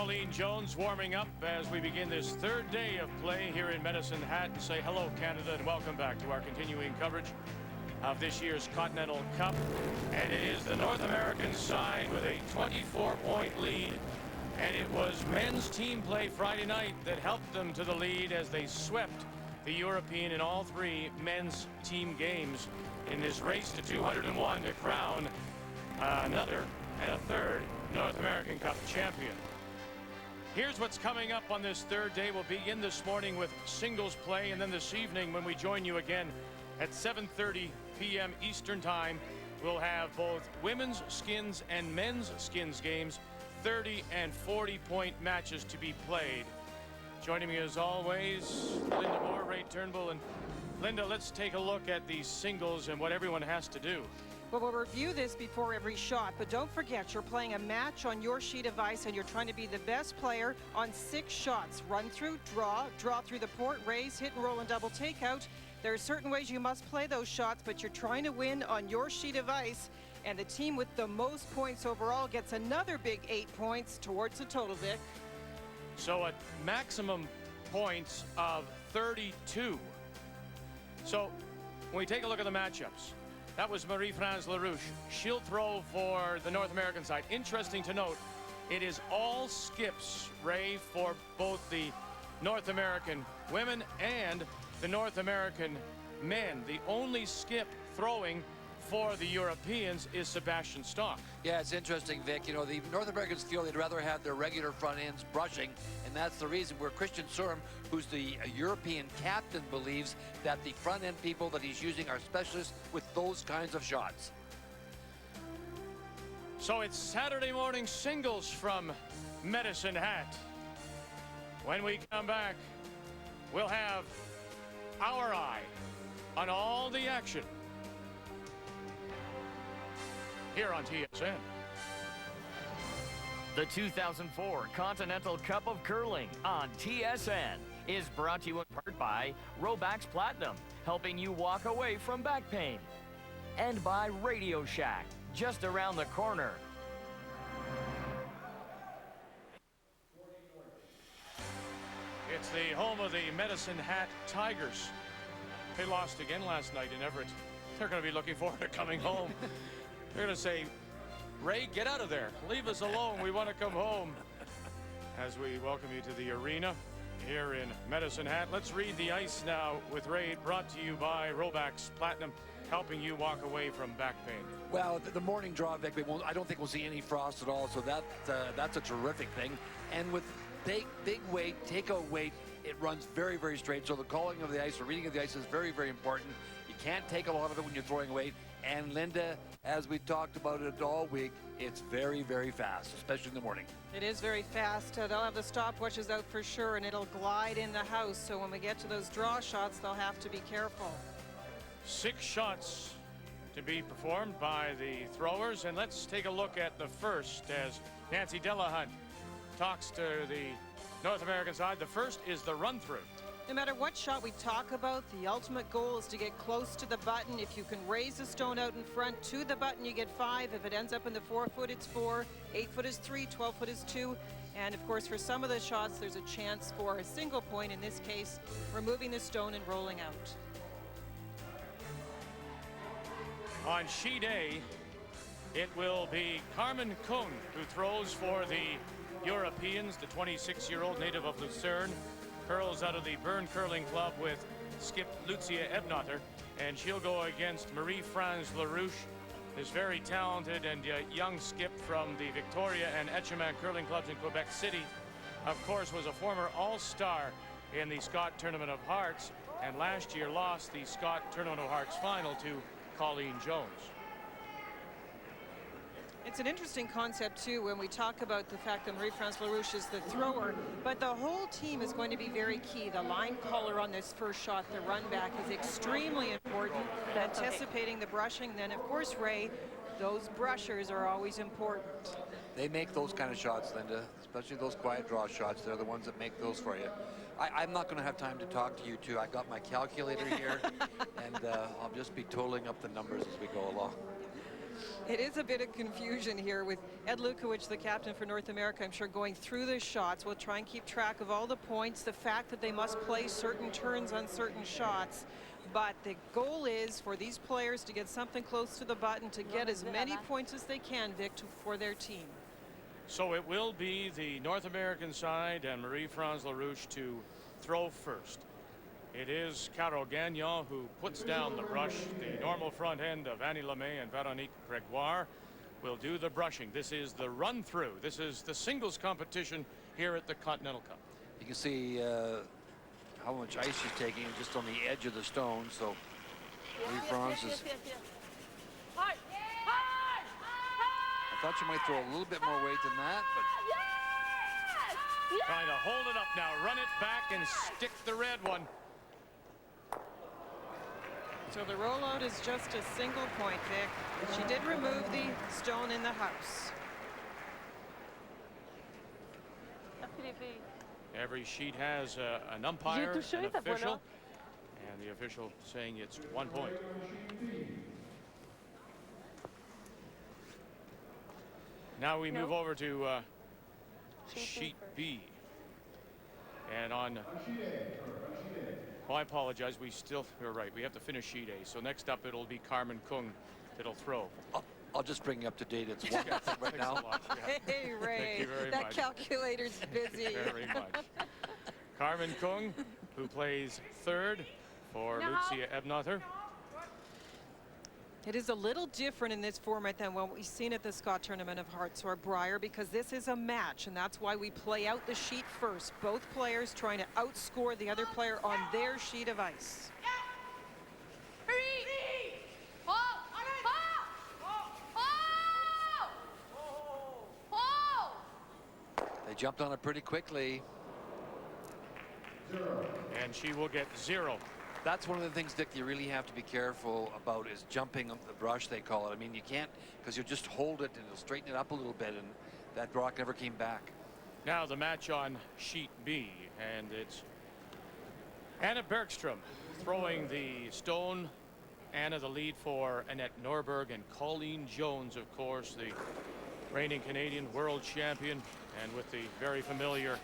Colleen Jones warming up as we begin this third day of play here in Medicine Hat, and say hello Canada and welcome back to our continuing coverage of this year's Continental Cup. And it is the North American side with a 24-point lead, and it was men's team play Friday night that helped them to the lead as they swept the European in all three men's team games in this race to 201 to crown another and a third North American Cup champion. Here's what's coming up on this third day. We'll begin this morning with singles play, and then this evening when we join you again at 7:30 p.m. Eastern Time, we'll have both women's skins and men's skins games, 30 and 40-point matches to be played. Joining me as always, Linda Moore, Ray Turnbull, and Linda, let's take a look at these singles and what everyone has to do. Well, we'll review this before every shot, but don't forget you're playing a match on your sheet of ice and you're trying to be the best player on 6 shots. Run through, draw through the port, raise, hit and roll and double takeout. There are certain ways you must play those shots, but you're trying to win on your sheet of ice, and the team with the most points overall gets another big 8 points towards the total, Vic. So at maximum points of 32. So when we take a look at the matchups, that was Marie-France Larouche. She'll throw for the North American side. Interesting to note, it is all skips, Ray, for both the North American women and the North American men. The only skip throwing for the Europeans is Sebastian Stock. Yeah, it's interesting, Vic. You know, the North Americans feel they'd rather have their regular front ends brushing, and that's the reason where Christian Surm, who's the European captain, believes that the front end people that he's using are specialists with those kinds of shots. So it's Saturday morning singles from Medicine Hat. When we come back, we'll have our eye on all the action here on TSN. The 2004 Continental Cup of Curling on TSN is brought to you in part by Robax Platinum, helping you walk away from back pain, and by Radio Shack, just around the corner. It's the home of the Medicine Hat Tigers. They lost again last night in Everett. They're going to be looking forward to coming home. They're going to say, Ray, get out of there. Leave us alone. We want to come home. As we welcome you to the arena here in Medicine Hat. Let's read the ice now with Ray, brought to you by Robax Platinum, helping you walk away from back pain. Well, the morning draw, Vic, I don't think we'll see any frost at all, so that's a terrific thing. And with big weight, takeout weight, it runs very, very straight. So the calling of the ice, or reading of the ice, is very, very important. You can't take a lot of it when you're throwing weight. And Linda, as we talked about it all week, it's very, very fast, especially in the morning. It is very fast. They'll have the stopwatches out for sure, and it'll glide in the house. So when we get to those draw shots, they'll have to be careful. 6 shots to be performed by the throwers. And let's take a look at the first as Nancy Delahunt talks to the North American side. The first is the run through. No matter what shot we talk about, the ultimate goal is to get close to the button. If you can raise the stone out in front to the button, you get 5. If it ends up in the 4 foot, it's 4. 8 foot is 3. 12 foot is 2. And of course, for some of the shots, there's a chance for a single point. In this case, removing the stone and rolling out. On sheet A, it will be Carmen Kung who throws for the Europeans. The 26-year-old native of Lucerne curls out of the Bern Curling Club with skip Lucia Ebnotter, and she'll go against Marie-France Larouche, this very talented and young skip from the Victoria and Etchemin Curling Clubs in Quebec City. Of course, was a former all-star in the Scott Tournament of Hearts, and last year lost the Scott Tournament of Hearts final to Colleen Jones. It's an interesting concept, too, when we talk about the fact that Marie-France Larouche is the thrower, but the whole team is going to be very key. The line color on this first shot, the run back, is extremely important. Anticipating the brushing, then, of course, Ray, those brushers are always important. They make those kind of shots, Linda, especially those quiet draw shots. They're the ones that make those for you. I'm not going to have time to talk to you two. I got my calculator here, and I'll just be totaling up the numbers as we go along. It is a bit of confusion here with Ed Lukowich, the captain for North America, I'm sure, going through the shots. We'll try and keep track of all the points, the fact that they must play certain turns on certain shots. But the goal is for these players to get something close to the button to get as many points as they can, Vic, for their team. So it will be the North American side and Marie-France LaRouche to throw first. It is Carol Gagnon who puts down the brush. The normal front end of Annie Lemay and Veronique Gregoire will do the brushing. This is the run through. This is the singles competition here at the Continental Cup. You can see how much ice she's taking just on the edge of the stone. So Marie-France is. I thought she might throw a little bit more weight than that, but trying to hold it up now, run it back and stick the red one. So the rollout is just a single point, Vic. But she did remove the stone in the house. Every sheet has an umpire, an official, and the official saying it's 1 point. Now we move over to sheet B. And on, oh, I apologize, you're right, we have to finish sheet A. So next up it'll be Carmen Kung that'll throw. I'll just bring you up to date. It's one thing right now. Hey, Ray, Thank you very that much. calculator's busy. Very much. Carmen Kung, who plays third for Lucia Ebnother. It is a little different in this format than what we've seen at the Scott Tournament of Hearts or Briar, because this is a match, and that's why we play out the sheet first. Both players trying to outscore the other player on their sheet of ice. They jumped on it pretty quickly. And she will get 0. That's one of the things, Dick, you really have to be careful about is jumping the brush, they call it. I mean, you can't, because you'll just hold it and it'll straighten it up a little bit, and that rock never came back. Now the match on sheet B, and it's Anna Bergstrom throwing the stone. Anna the lead for Annette Norberg, and Colleen Jones, of course, the reigning Canadian world champion, and with the very familiar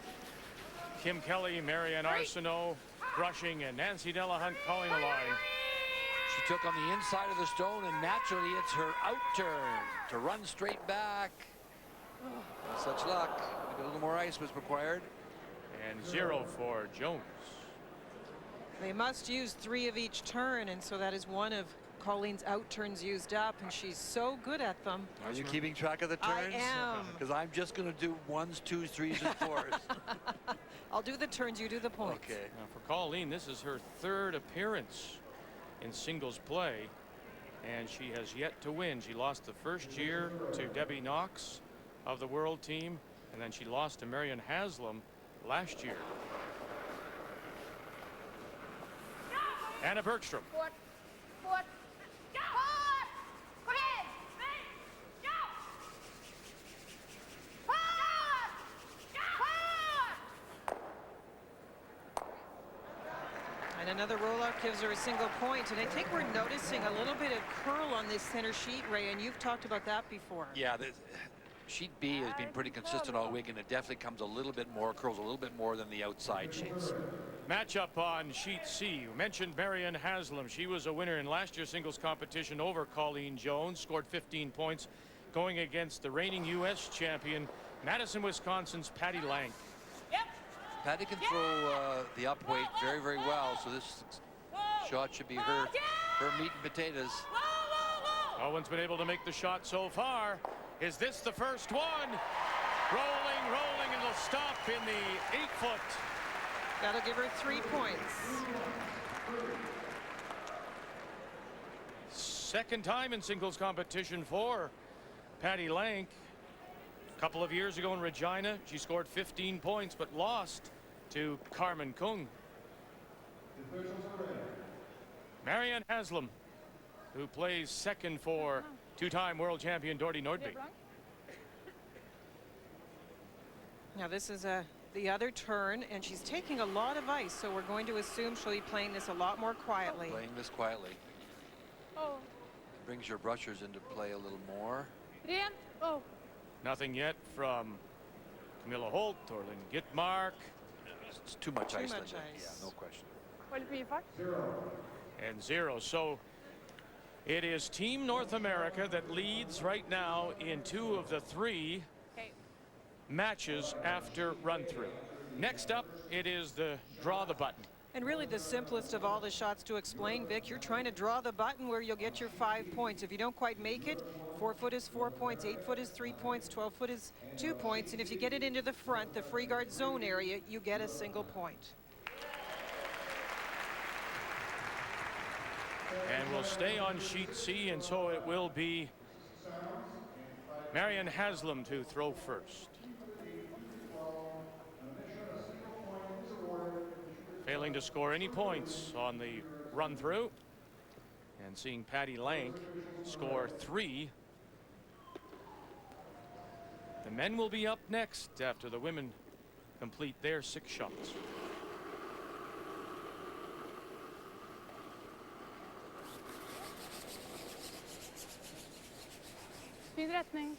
Kim Kelly, Marianne Arsenault brushing, and Nancy Delahunt calling the line. She took on the inside of the stone, and naturally it's her out turn to run straight back. Such luck. A little more ice was required. And 0 for Jones. They must use 3 of each turn, and so that is one of Colleen's out turns used up, and she's so good at them. Are you keeping track of the turns? I am. Because I'm just going to do 1s, 2s, 3s, and 4s. I'll do the turns, you do the points. Okay. Now for Colleen, this is her 3rd appearance in singles play, and she has yet to win. She lost the first year to Debbie Knox of the world team, and then she lost to Marion Haslam last year. Anna Bergstrom. And another rollout gives her a single point, and I think we're noticing a little bit of curl on this center sheet, Ray, and you've talked about that before. Yeah, sheet B has been pretty consistent all week, and it definitely comes a little bit more, curls a little bit more than the outside sheets. Matchup on sheet C. You mentioned Marianne Haslam. She was a winner in last year's singles competition over Colleen Jones, scored 15 points, going against the reigning U.S. champion, Madison, Wisconsin's Patty Lank. Patty can throw the up weight very, very well, so this shot should be her meat and potatoes. No one's been able to make the shot so far. Is this the first one? Rolling, and it'll stop in the 8-foot. That'll give her 3 points. Second time in singles competition for Patty Lank. A couple of years ago in Regina, she scored 15 points but lost to Carmen Kung. Marianne Haslam, who plays second for 2-time world champion Dorty Nordby. Now this is the other turn, and she's taking a lot of ice, so we're going to assume she'll be playing this a lot more quietly. Playing this quietly. brings your brushers into play a little more. Rent. Oh. Nothing yet from Camilla Holt or Lynn Gitmark. It's too much ice. much Linda. ice. Yeah, no question. Vad är det för fart? And 0. So it is Team North America that leads right now in 2 of the 3 Okay. matches after run through. Next up, it is the draw the button. And really the simplest of all the shots to explain, Vic. You're trying to draw the button where you'll get your 5 points. If you don't quite make it, 4 foot is 4 points, 8 foot is 3 points, 12 foot is 2 points. And if you get it into the front, the free guard zone area, you get a single point. And we'll stay on sheet C, and so it will be Marian Haslam to throw first. Failing to score any points on the run through, and seeing Patty Lank score 3. The men will be up next after the women complete their 6 shots. Fin rättning.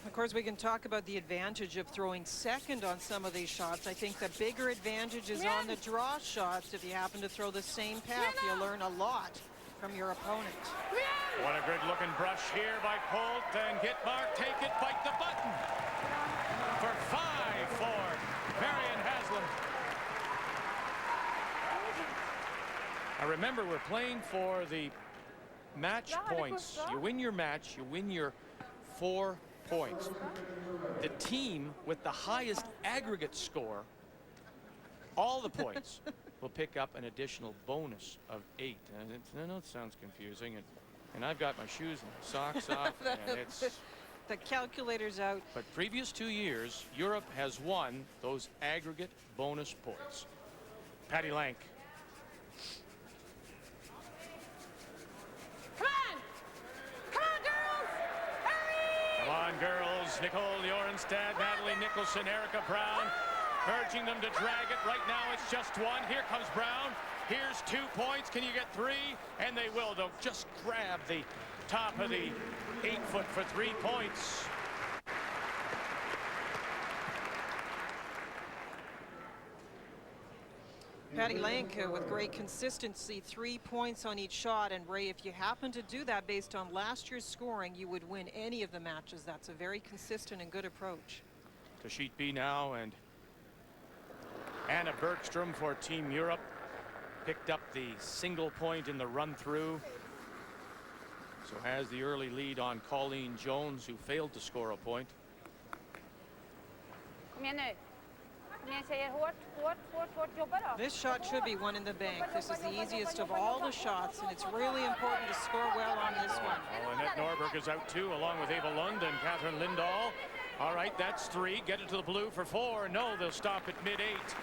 Of course, we can talk about the advantage of throwing second on some of these shots. I think the bigger advantage is on the draw shots. If you happen to throw the same path, you'll learn a lot from your opponent. What a good looking brush here by Holt, and Gitmark take it, bite the button for 5 for Marian Haslam. I remember we're playing for the match points. You win your match, you win your 4 points. The team with the highest aggregate score, all the points, will pick up an additional bonus of 8. And I know it sounds confusing, and I've got my shoes and socks off, and it's. The calculator's out. But previous 2 years, Europe has won those aggregate bonus points. Patty Lank. Come on! Come on, girls! Hurry! Come on, girls. Nicole Jorenstad, Natalie Nicholson, Erica Brown, urging them to drag it. Right now, it's just 1. Here comes Brown. Here's 2 points. Can you get 3? And they will. They'll just grab the top of the 8 foot for 3 points. Patty Lank with great consistency, 3 points on each shot. And Ray, if you happen to do that based on last year's scoring, you would win any of the matches. That's a very consistent and good approach. To sheet B now, and Anna Bergstrom for Team Europe picked up the single point in the run through. So has the early lead on Colleen Jones, who failed to score a point. Kom igen nu. Kom igen tjejer, hårt, hårt, hårt, hårt. Jobba då. This shot should be 1 in the bank. This is the easiest of all the shots, and it's really important to score well on this one. Well, Annette Norberg is out too, along with Ava Lund and Catherine Lindahl. All right, that's 3. Get it to the blue for 4. No, they'll stop at mid-8.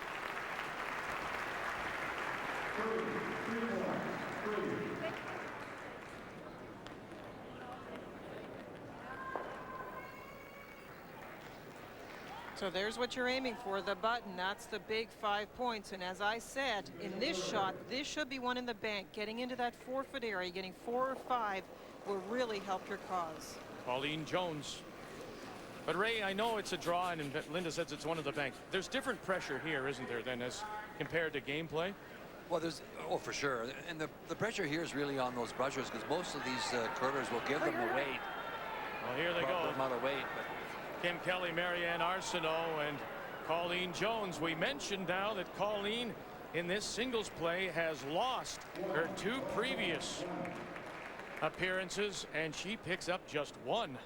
So there's what you're aiming for, the button. That's the big 5 points. And as I said, in this shot, this should be 1 in the bank. Getting into that 4 foot area, getting 4 or 5 will really help your cause. Colleen Jones. But Ray, I know it's a draw, and Linda says it's 1 of the bank. There's different pressure here, isn't there, than as compared to gameplay? Well, there's, oh, for sure. And the pressure here is really on those brushers, because most of these curlers will give them the weight. Well, here they proper go. amount of weight. But Kim Kelly, Marianne Arsenault, and Colleen Jones. We mentioned now that Colleen in this singles play has lost her 2 previous appearances, and she picks up just 1.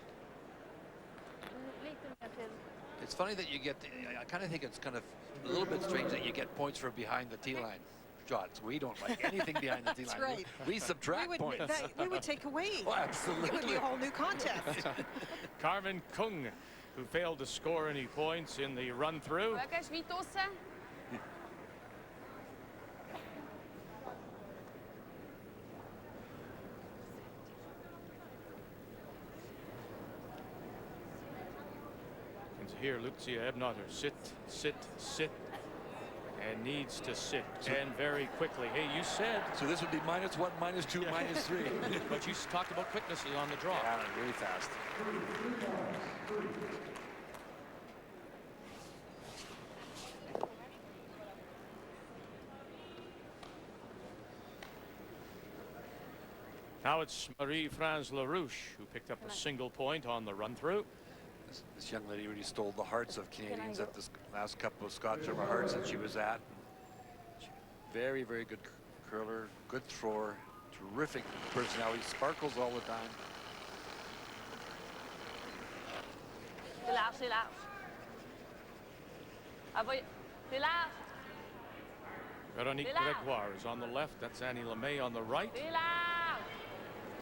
Lite mer till. it's funny that you get, I kind of think it's kind of a little bit strange that you get points for behind the tee line shots. We don't like anything behind the tee line. That's right. We subtract points. We would take away. Oh, It would absolutely. be a whole new contest. Carmen Kung, who failed to score any points in the run through. Jakaś Witose. And here, Lucia Ebnotter, sit, sit, sit. and needs to sit and very quickly. Hey, you said. So this would be -1, -2, -3. But you talked about quickness on the draw. Yeah, really fast. Now it's Marie-France LaRouche who picked up a single point on the run through. This young lady really stole the hearts of Canadians at this last couple of Scotch River Hearts that she was at. Very, very good curler, good thrower, terrific personality, sparkles all the time. Relax. Relax. Veronique Gregoire is on the left. That's Annie LeMay on the right. Relax.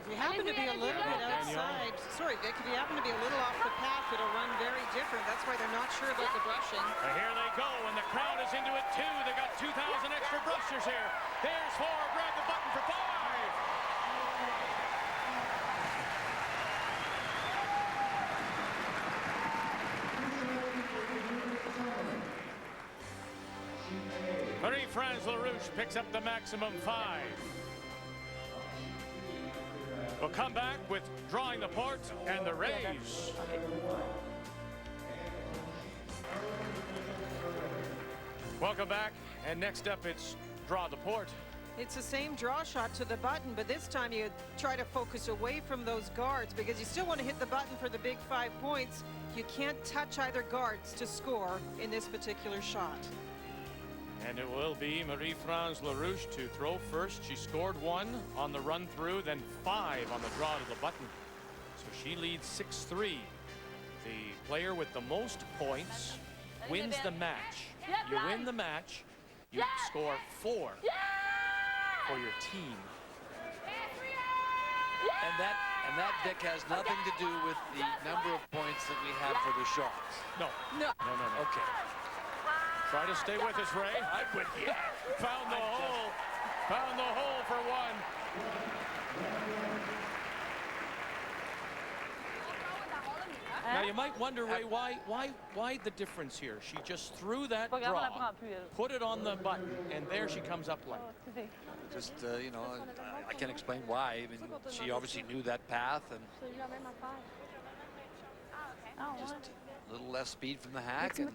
If you happen to be a little bit outside, sorry Vic, if you happen to be a little off the path, it'll run very different. That's why they're not sure about the brushing. And here they go, and the crowd is into it too. They got 2,000 extra brushers here. There's 4. Grab the button for 5. Marie-France LaRouche picks up the maximum 5. We'll come back with drawing the port and the raise. Welcome back, and next up it's draw the port. It's the same draw shot to the button, but this time you try to focus away from those guards because you still want to hit the button for the big 5 points. You can't touch either guards to score in this particular shot. And it will be Marie-France LaRouche to throw first. She scored 1 on the run through, then 5 on the draw to the button. So she leads 6-3. The player with the most points wins the match. You win the match, you score 4 for your team. And that, Vic, has nothing to do with the number of points that we have for the shots. No. Okay. Try to stay with us, Ray. I'm with you. Found the hole. Found the hole for 1. Now you might wonder, Ray, why the difference here? She just threw that draw, put it on the button, and there she comes up left. Just, you know, I can't explain why. I mean, she obviously knew that path, and just a little less speed from the hack. And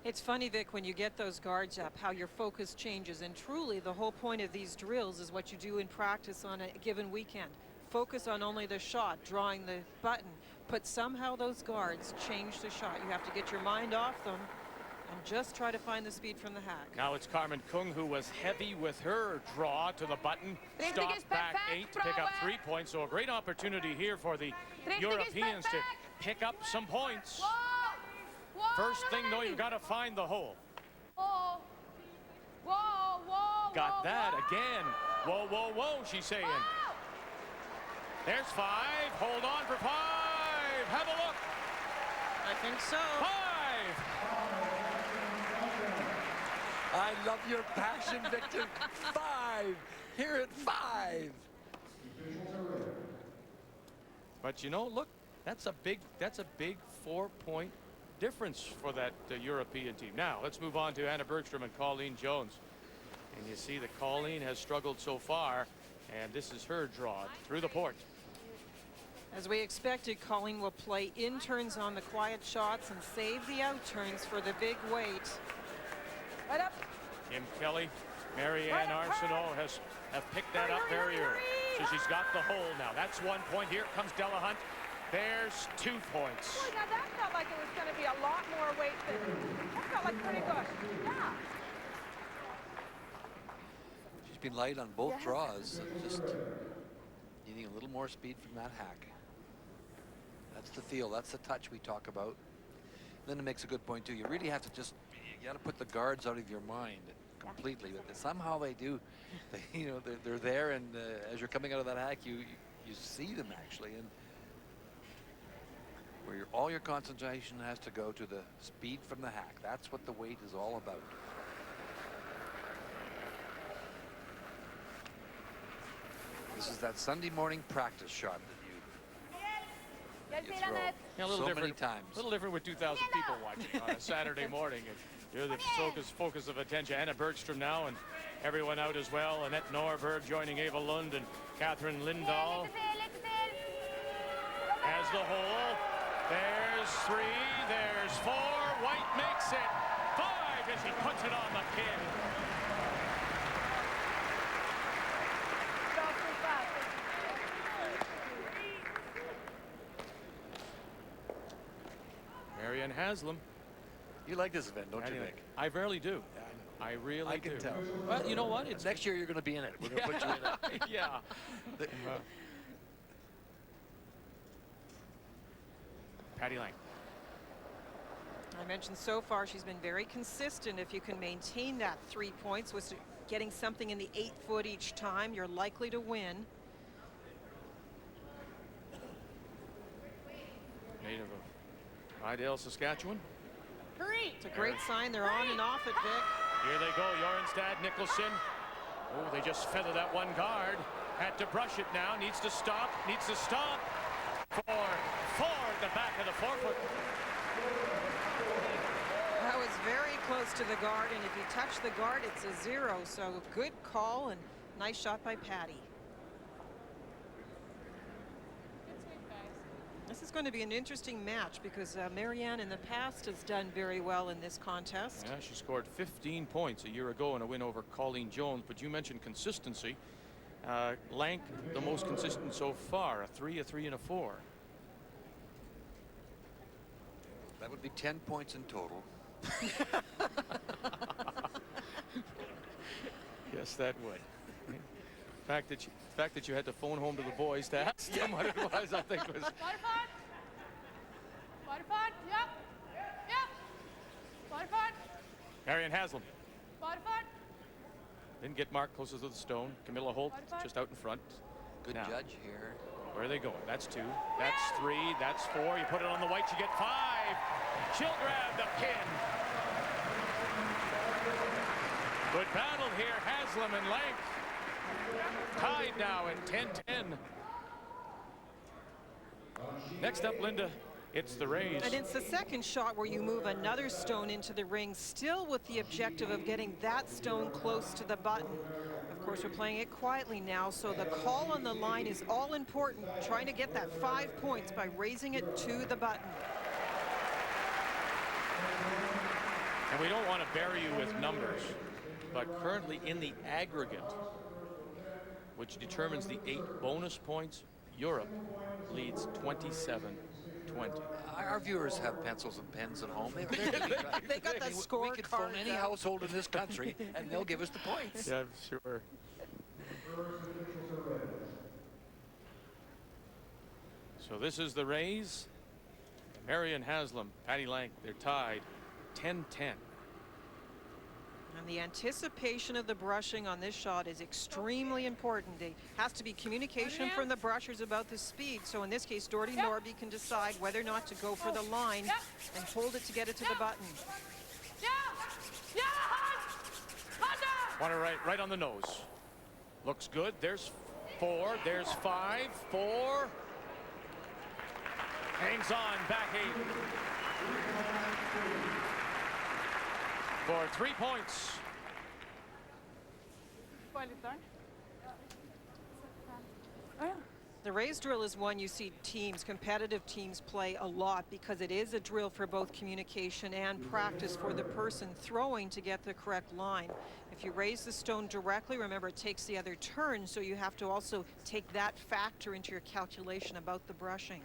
It's funny, Vic, when you get those guards up, how your focus changes. And truly, the whole point of these drills is what you do in practice on a given weekend. Focus on only the shot, drawing the button. But somehow those guards change the shot. You have to get your mind off them and just try to find the speed from the hack. Now it's Carmen Kung, who was heavy with her draw to the button. Stopped back 8 to pick up 3 points. So a great opportunity here for the Europeans to pick up some points. First thing, though, you've got to find the hole. Got that again. Whoa, whoa, whoa, she's saying. There's 5. Hold on for 5. Have a look. I think so. 5. I love your passion, Victor. 5. Here at 5. But you know, look, that's a big 4-point difference for that European team. Now let's move on to Anna Bergstrom and Colleen Jones. And you see that Colleen has struggled so far, and this is her draw through the port. As we expected, Colleen will play in turns on the quiet shots and save the out turns for the big weight. Right up. Kim Kelly, Marianne Arsenault have picked that up very early. So she's got the hole now. That's 1 point. Here comes Della Hunt. There's 2 points. Boy, now that felt like it was going to be a lot more weight than... That felt like pretty good. Yeah. She's been light on both draws. Just needing a little more speed from that hack. That's the feel. That's the touch we talk about. Linda makes a good point, too. You really have to just... You got to put the guards out of your mind completely. But somehow they do. They, you know, they're there, and as you're coming out of that hack, you see them, actually. And where all your concentration has to go to the speed from the hack. That's what the weight is all about. This is that Sunday morning practice shot that you you throw Yeah, a little so different many times. A little different with 2,000 people watching on a Saturday morning. And you're the focus of attention. Anna Bergstrom now, and everyone out as well. Annette Norberg joining Ava Lund and Catherine Lindahl. As the hole. There's 3. There's 4. White makes it 5 as he puts it on the pin. Marianne Haslam. You like this event, don't you, Vic? I rarely do. I really I do. can tell. Well, you know what? It's Next year you're going to be in it. We're going to put you in it. yeah. Patty Lang. I mentioned so far she's been very consistent. If you can maintain that 3 points, was getting something in the 8 foot each time, you're likely to win. Native of Idale, Saskatchewan. It's a great sign. They're on and off it, Vic. Here they go. Jornstad, Nicholson. Oh, they just feather that one guard. Had to brush it now. Needs to stop. Needs to stop. For the back of the 4-foot. That was very close to the guard, and if you touch the guard, it's a 0. So good call and nice shot by Patty. This is going to be an interesting match because Marianne in the past has done very well in this contest. Yeah, she scored 15 points a year ago in a win over Colleen Jones. But you mentioned consistency. Lank, the most consistent so far, a 3, a 3, and a 4. That would be 10 points in total. Yes, that would. The fact that you had to phone home to the boys to ask them what it was, I think was. Marianne Haslam. Didn't get marked closest to the stone. Camilla Holt just out in front. Good Now, judge here. where are they going? That's 2. That's 3. That's 4. You put it on the white, you get 5. She'll grab the pin. Good battle here. Haslam and Lank. Tied now in 10-10. Next up, Linda, it's the Rays. And it's the second shot where you move another stone into the ring, still with the objective of getting that stone close to the button. Of course, we're playing it quietly now, so the call on the line is all important, trying to get that 5 points by raising it to the button. And we don't want to bury you with numbers, but currently in the aggregate, which determines the 8 bonus points, Europe leads 27-20. Our viewers have pencils and pens at home. They got the scorecard. We could phone any household in this country, and they'll give us the points. Yeah, sure. So this is the Rays. Marianne Haslam, Patty Lank, they're tied 10-10. And the anticipation of the brushing on this shot is extremely important. There has to be communication from the brushers about the speed. So in this case, Doherty Norby can decide whether or not to go for the line and hold it to get it to the button. Want to right on the nose. Looks good. There's 4. There's 5. 4. Hangs on. Back 8. For 3 points. The Rays drill is one you see teams, competitive teams, play a lot because it is a drill for both communication and practice for the person throwing to get the correct line. If you raise the stone directly, remember it takes the other turn, so you have to also take that factor into your calculation about the brushing.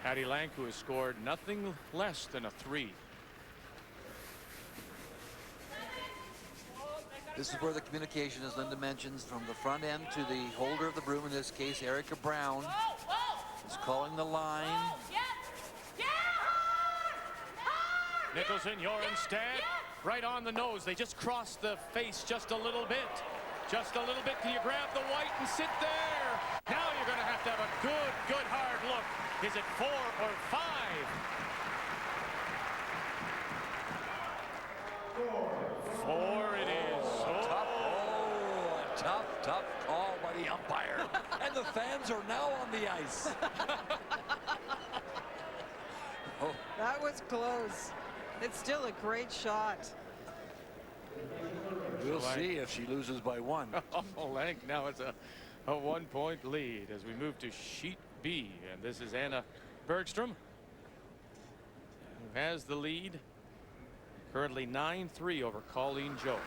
Patty Lank, who has scored nothing less than a 3. This is where the communication, as Linda mentions, from the front end to the holder of the broom, in this case, Erica Brown, is calling the line. Nicholson, Jornstad, right on the nose. They just crossed the face just a little bit. Just a little bit. Can you grab the white and sit there? Now you're going to have a good hard look. Is it 4 or 5? 4. Tough call by the umpire. And the fans are now on the ice. Oh. That was close. It's still a great shot. We'll see if she loses by one. Oh, I think now it's a 1-point lead as we move to sheet B. And this is Anna Bergstrom, who has the lead. Currently 9-3 over Colleen Jones.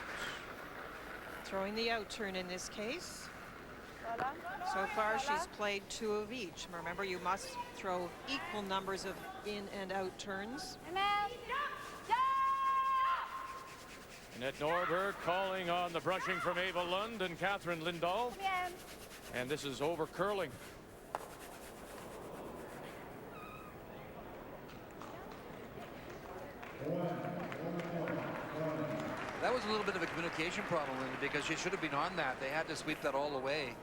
Throwing the out turn in this case. So far, she's played 2 of each. Remember, you must throw equal numbers of in and out turns. Annette Norberg calling on the brushing from Ava Lund and Catherine Lindahl. And this is over curling. That was a little bit of a communication problem, Linda, because she should have been on that. They had to sweep that all away.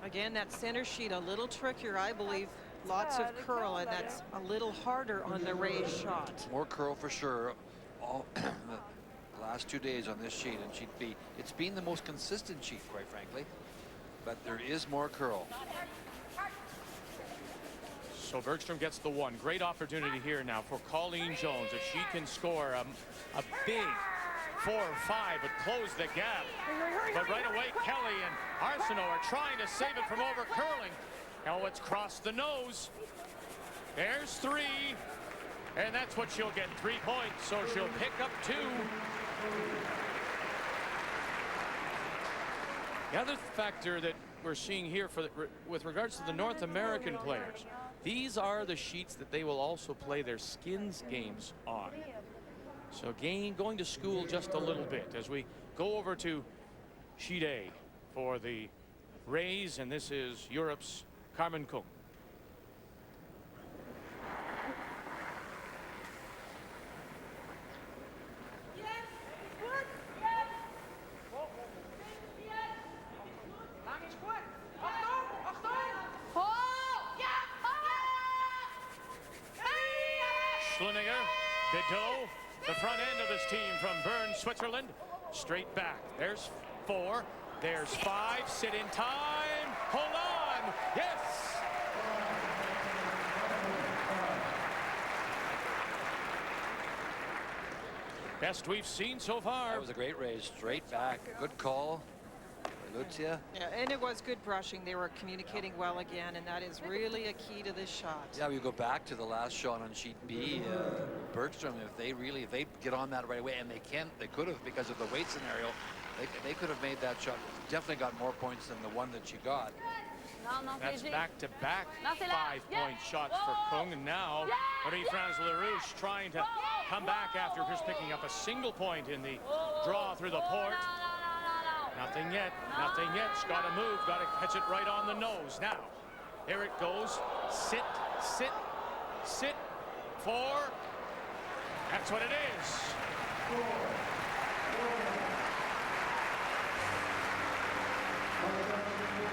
Again, that center sheet a little trickier, I believe. Lots of curl, and that's a little harder on the raised shot. More curl for sure. All the last 2 days on this sheet, and sheet B. It's been the most consistent sheet, quite frankly, but there is more curl. So Bergstrom gets the one. Great opportunity here now for Colleen Jones. If she can score a big 4 or 5 would close the gap. But right away, Kelly and Arsenault are trying to save it from over curling. Now it's crossed the nose. There's 3. And that's what she'll get, 3 points. So she'll pick up 2. The other factor that we're seeing here with regards to the North American players, these are the sheets that they will also play their skins games on. So again, going to school just a little bit as we go over to sheet A for the Rays, and this is Europe's Carmen Kung. Schlininger, Bideau, the front end of this team from Bern, Switzerland. Straight back. There's 4. There's 5. Sit in time. Hold on. Yes. Best we've seen so far. That was a great raise. Straight back. Good call. Lucia. Yeah, and it was good brushing. They were communicating well again, and that is really a key to this shot. Yeah, we go back to the last shot on sheet B. Bergstrom, if they get on that right away, and they could have, because of the weight scenario, they could have made that shot. Definitely got more points than the one that she got. That's back-to-back 5-point shots for Kung. And now Marie-France LaRouche trying to come back after just picking up a single point in the draw through the port. Nothing yet. Nothing yet. She's got to move. Got to catch it right on the nose. Now, here it goes. Sit, sit, sit. 4. That's what it is.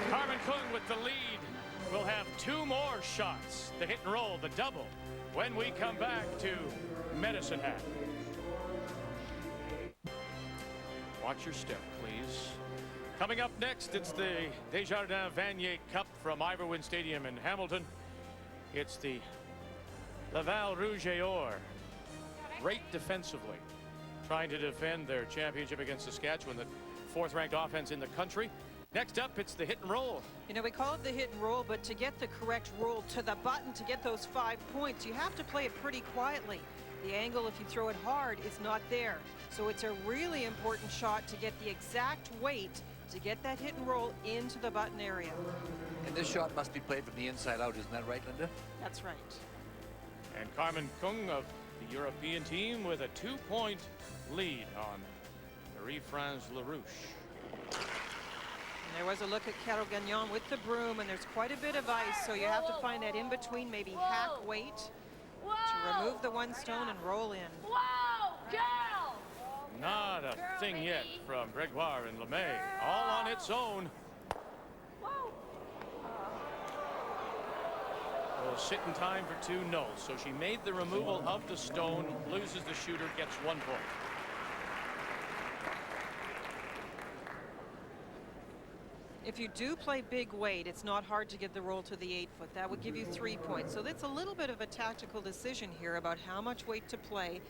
Carmen Kung with the lead. We'll have 2 more shots. The hit and roll, the double, when we come back to Medicine Hat. Watch your step, please. Coming up next, it's the Desjardins Vanier Cup from Iverwin Stadium in Hamilton. It's the Laval Rouge et Or. Great defensively, trying to defend their championship against Saskatchewan, the 4th-ranked offense in the country. Next up, it's the hit and roll. You know, we call it the hit and roll, but to get the correct roll to the button to get those 5 points, you have to play it pretty quietly. The angle, if you throw it hard, is not there. So it's a really important shot to get the exact weight to get that hit and roll into the button area. And this shot must be played from the inside out, isn't that right, Linda? That's right. And Carmen Kung of the European team with a 2-point lead on Marie-France LaRouche. And there was a look at Carol Gagnon with the broom, and there's quite a bit of ice, so you have to find that in between, maybe hack weight to remove the 1 stone and roll in. Whoa, girl! Not a thing yet from Gregoire and LeMay. All on its own. Will sit in time for 2, no. So she made the removal of the stone, loses the shooter, gets 1 point. If you do play big weight, it's not hard to get the roll to the 8-foot. That would give you 3 points. So that's a little bit of a tactical decision here about how much weight to play.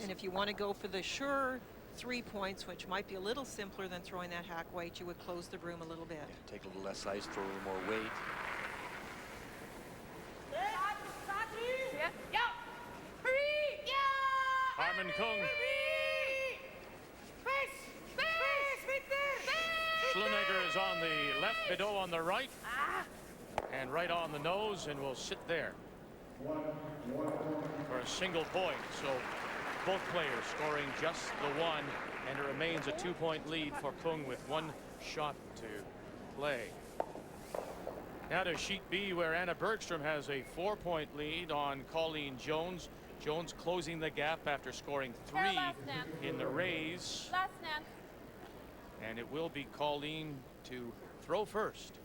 And if you want to go for the sure 3 points, which might be a little simpler than throwing that hack weight, you would close the broom a little bit. Yeah, take a little less ice, throw a little more weight. Harmon Kung. Schlenegger is on the left, Bideau on the right. And right on the nose, and will sit there for a single point. So both players scoring just the one, and it remains a 2-point lead for Kung with 1 shot to play. Now to sheet B, where Anna Bergstrom has a 4-point lead on Colleen Jones. Jones closing the gap after scoring 3 in the raise. And it will be Colleen to throw first.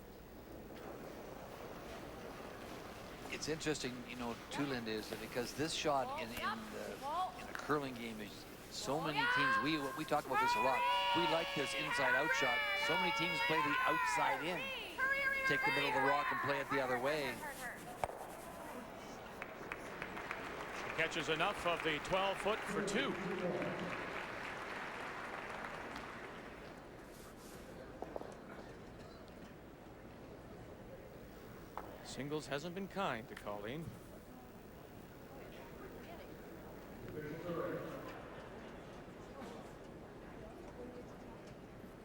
It's interesting, you know, too, Linda, is that because this shot in a curling game is so many teams, we talk about this a lot. We like this inside-out shot. So many teams play the outside in, take the middle of the rock and play it the other way. She catches enough of the 12-foot for 2. Singles hasn't been kind to Colleen.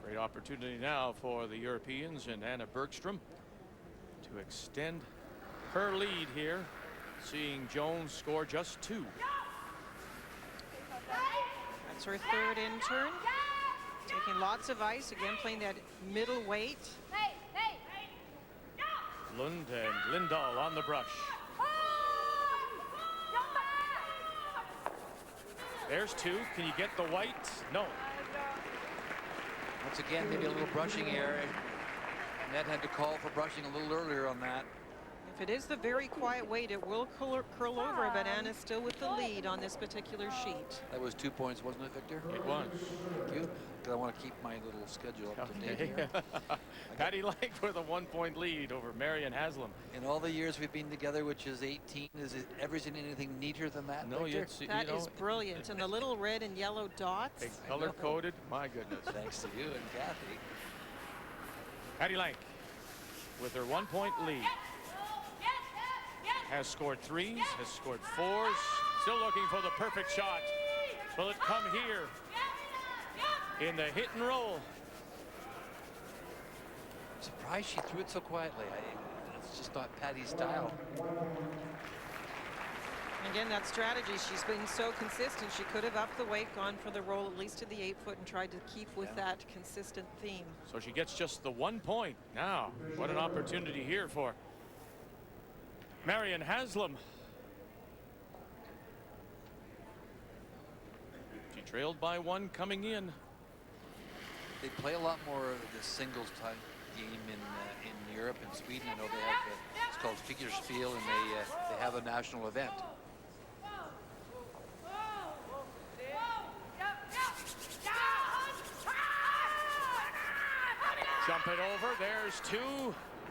Great opportunity now for the Europeans and Anna Bergstrom to extend her lead here, seeing Jones score just 2. That's her 3rd in turn. Taking lots of ice, again playing that middle weight. Lund and Lindahl on the brush. There's 2. Can you get the white? No. Once again, maybe a little brushing error. Ned had to call for brushing a little earlier on that. If it is the very quiet weight, it will curl over, but Anna's still with the lead on this particular sheet. That was 2 points, wasn't it, Victor? It was. Thank you. Because I want to keep my little schedule up to date here. Patty Lang with a 1-point lead over Marion Haslam. In all the years we've been together, which is 18, is it ever seen anything neater than that? No, Victor? That is brilliant. And the little red and yellow dots. Color-coded, my goodness. Thanks to you and Kathy. Patty Lang with her 1-point lead. Has scored 3s, has scored 4s. Still looking for the perfect shot. Will it come here in the hit and roll? I'm surprised she threw it so quietly. It's just not Patty's style. Again, that strategy, she's been so consistent. She could have upped the weight, gone for the roll at least to the 8-foot, and tried to keep with that consistent theme. So she gets just the 1 point. Now, what an opportunity here for Marion Haslam. She trailed by 1 coming in. They play a lot more of the singles type game in Europe and Sweden. I know they have it's called Figurspiel, and they have a national event. Jump it over. There's 2,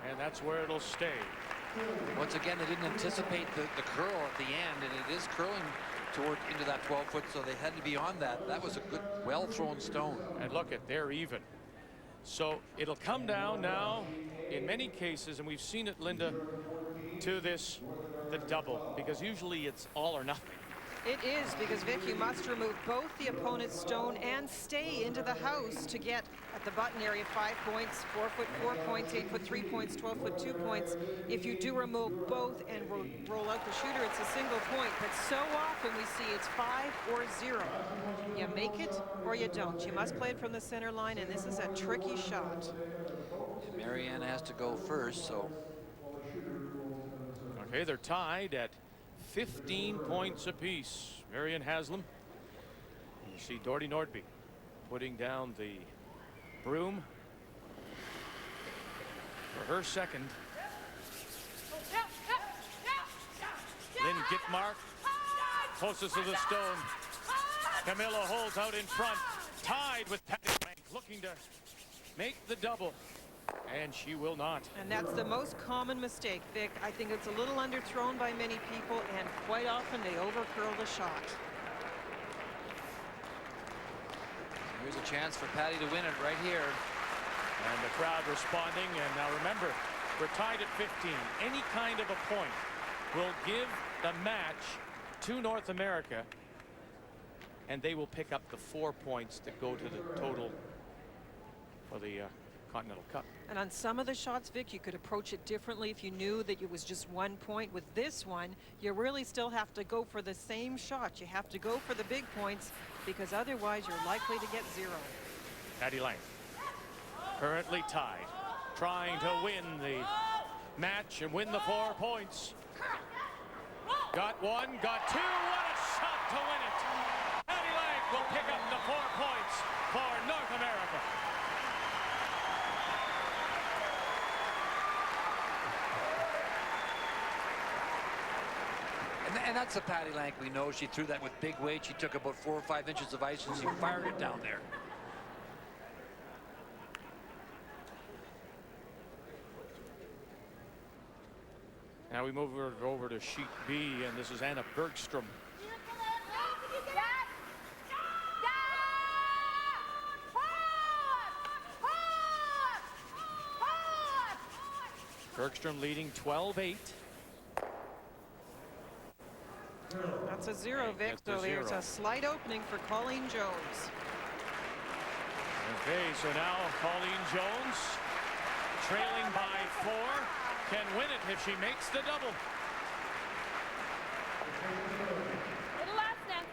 and that's where it'll stay. Once again, they didn't anticipate the curl at the end, and it is curling into that 12-foot, so they had to be on that. That was a good, well-thrown stone. And look at, they're even. So it'll come down now, in many cases, and we've seen it, Linda, to the double, because usually it's all or nothing. It is, because Vic, you must remove both the opponent's stone and stay into the house to get at the button area 5 points, 4-foot 4 points, 8-foot 3 points, 12-foot 2 points. If you do remove both and roll out the shooter, it's a single point. But so often we see it's 5 or 0. You make it or you don't. You must play it from the center line, and this is a tricky shot. And Marianne has to go first, so. Okay, they're tied at 15 points apiece. Marion Haslam. You see Doherty Nordby putting down the broom for her second. Lynn Gitmark closest to the stone. Camilla holds out in front, tied with Patty Lang, looking to make the double. And she will not. And that's the most common mistake, Vic. I think it's a little underthrown by many people, and quite often they overcurl the shot. Here's a chance for Patty to win it right here. And the crowd responding. And now remember, we're tied at 15. Any kind of a point will give the match to North America, and they will pick up the 4 points that go to the total for the Continental Cup. And on some of the shots, Vic, you could approach it differently if you knew that it was just 1 point. With this one, you really still have to go for the same shot. You have to go for the big points, because otherwise you're likely to get 0. Patty Lang, currently tied, trying to win the match and win the 4 points. Got 1, got 2, what a shot to win it. Patty Lang will pick up the 4 points for North America. And that's a Patty Lang we know. She threw that with big weight. She took about 4 or 5 inches of ice and she fired it down there. Now we move over to sheet B, and this is Anna Bergstrom. Bergstrom leading 12-8. That's a 0, Vic. That's So a there's 0. a slight opening for Colleen Jones. Okay, so now Colleen Jones, trailing by 4, can win it if she makes the double. Little last net.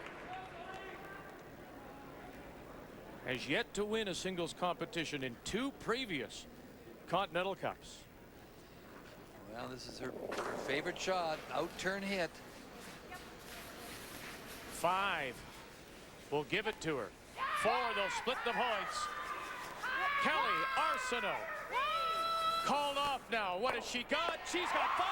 Has yet to win a singles competition in 2 previous Continental Cups. Well, this is her favorite shot. Out-turn hit. 5 will give it to her. 4, they'll split the points. Kelly Arsenault called off now. What has she got? She's got 5.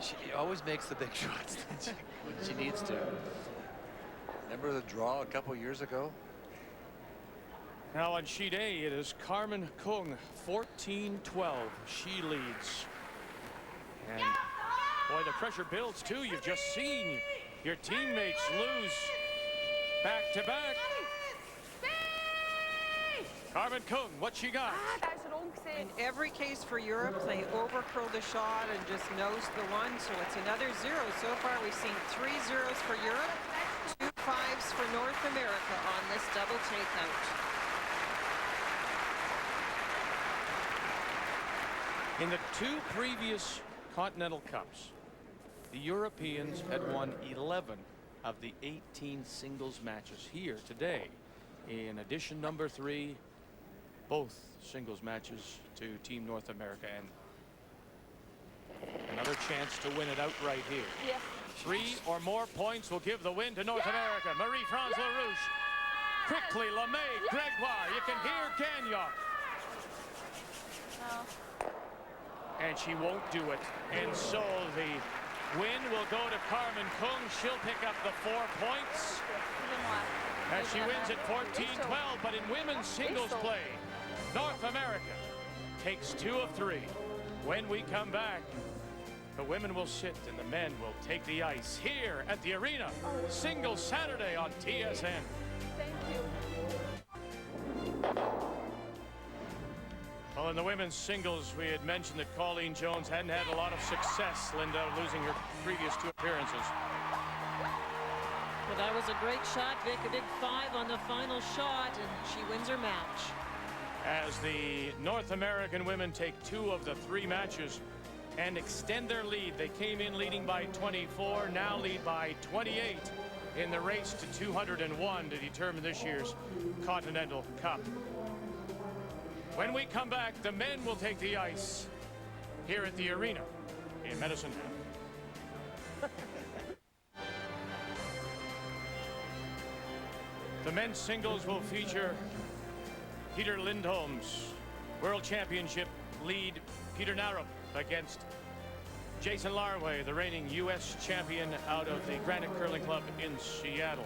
She always makes the big shots when she needs to. Remember the draw a couple years ago? Now on sheet A, it is Carmen Kung, 14-12. She leads. And boy, the pressure builds too. You've just seen your teammates lose back-to-back. Carmen Kung, what she got? Daar is een omgezet. In every case for Europe, they overcurl the shot and just nose the 1, so it's another 0. So far, we've seen 3 zeros for Europe, 2 5s for North America on this double takeout. In the 2 previous Continental Cups, the Europeans had won 11 of the 18 singles matches. Here today, in edition number 3, both singles matches to Team North America, and another chance to win it outright here. Yes. 3 or more points will give the win to North America. Marie-France LaRouche. Quickly, LeMay, Gregoire. You can hear Gagnon. No. And she won't do it. And so the win will go to Carmen Kung. She'll pick up the 4 points as she wins at 14-12. But in women's singles play, North America takes 2 of 3. When we come back, the women will sit and the men will take the ice here at the arena. Singles Saturday on TSN. Thank you. Well, in the women's singles, we had mentioned that Colleen Jones hadn't had a lot of success, Linda, losing her previous 2 appearances. Well, that was a great shot, Vic. A big 5 on the final shot, and she wins her match. As the North American women take 2 of the 3 matches and extend their lead. They came in leading by 24, now lead by 28 in the race to 201 to determine this year's Continental Cup. When we come back, the men will take the ice here at the arena in Medicine Hat. The men's singles will feature Peter Lindholm's World Championship lead, Peter Narup, against Jason Larway, the reigning U.S. champion out of the Granite Curling Club in Seattle.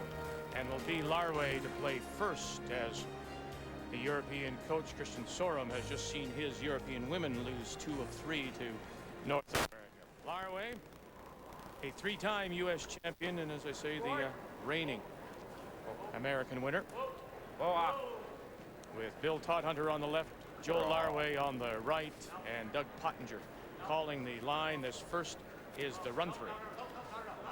And will be Larway to play first, as the European coach, Christian Sorum, has just seen his European women lose 2 of 3 to North America. Larway, a 3-time U.S. champion, and as I say, the reigning American winner. With Bill Todhunter on the left, Joel Larway on the right, and Doug Pottinger calling the line. This first is the run-through.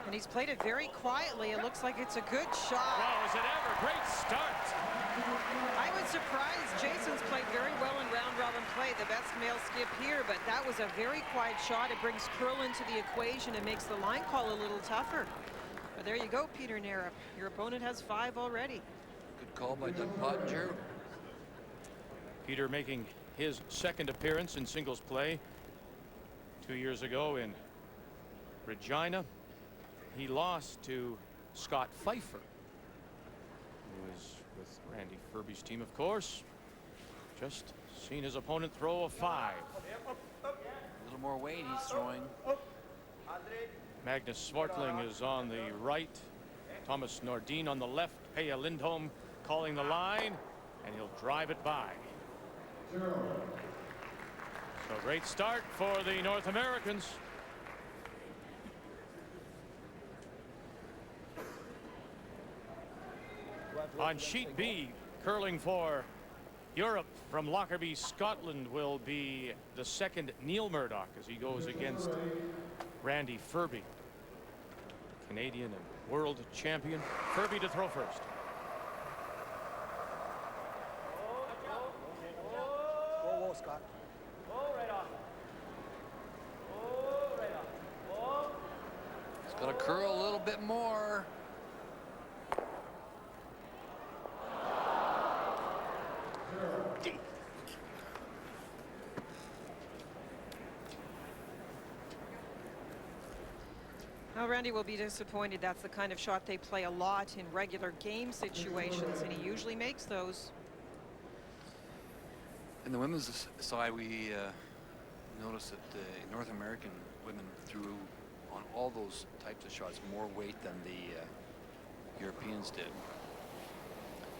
And he's played it very quietly. It looks like it's a good shot. Well, is it ever? Great start. I was surprised. Jason's played very well in round-robin play, the best male skip here, but that was a very quiet shot. It brings curl into the equation and makes the line call a little tougher. But there you go, Peter Narup. Your opponent has 5 already. Good call by Doug Pottinger. Peter making his second appearance in singles play 2 years ago in Regina. He lost to Scott Pfeiffer, who was with Randy Furby's team, of course. Just seen his opponent throw a 5. A little more weight he's throwing. Magnus Swartling is on the right. Thomas Nordin on the left. Peja Lindholm calling the line, and he'll drive it by. So great start for the North Americans. On sheet B, curling for Europe from Lockerbie, Scotland, will be the second Neil Murdoch as he goes against Randy Furby, Canadian and world champion. Furby to throw first. Whoa, Scott. He's got to curl a little bit more. Now, Randy will be disappointed. That's the kind of shot they play a lot in regular game situations, and he usually makes those. In the women's side, we noticed that the North American women threw on all those types of shots more weight than the Europeans did.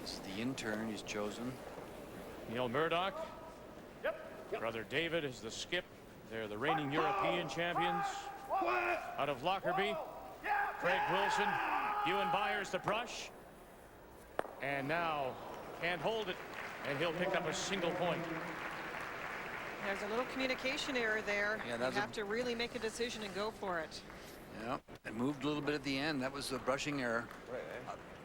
This is the intern he's chosen. Neil Murdoch. Brother David is the skip. They're the reigning European champions out of Lockerbie. Craig Wilson, Ewan Byers the brush. And now can't hold it, and he'll pick up a single point. There's a little communication error there. Yeah, you have to really make a decision and go for it. Yeah, it moved a little bit at the end. That was a brushing error.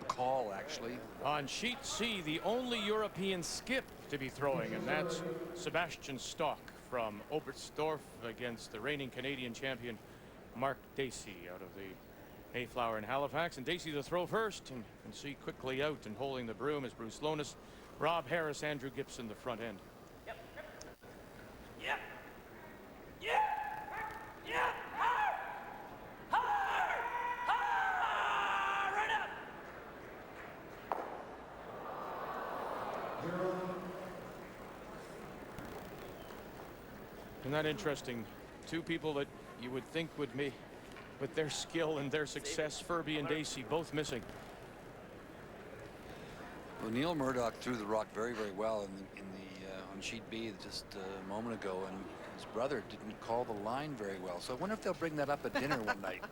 Call, actually. On sheet C, the only European skip to be throwing, and that's Sebastian Stock from Oberstdorf against the reigning Canadian champion Mark Dacey out of the Mayflower in Halifax. And Dacey to throw first, and you can see quickly out and holding the broom is Bruce Lonis, Rob Harris, Andrew Gibson, the front end. Isn't that interesting? Two people that you would think would be, with their skill and their success, Furby and Dacey both missing. Well, Neil Murdoch threw the rock very, very well on sheet B just a moment ago, and his brother didn't call the line very well. So I wonder if they'll bring that up at dinner one night.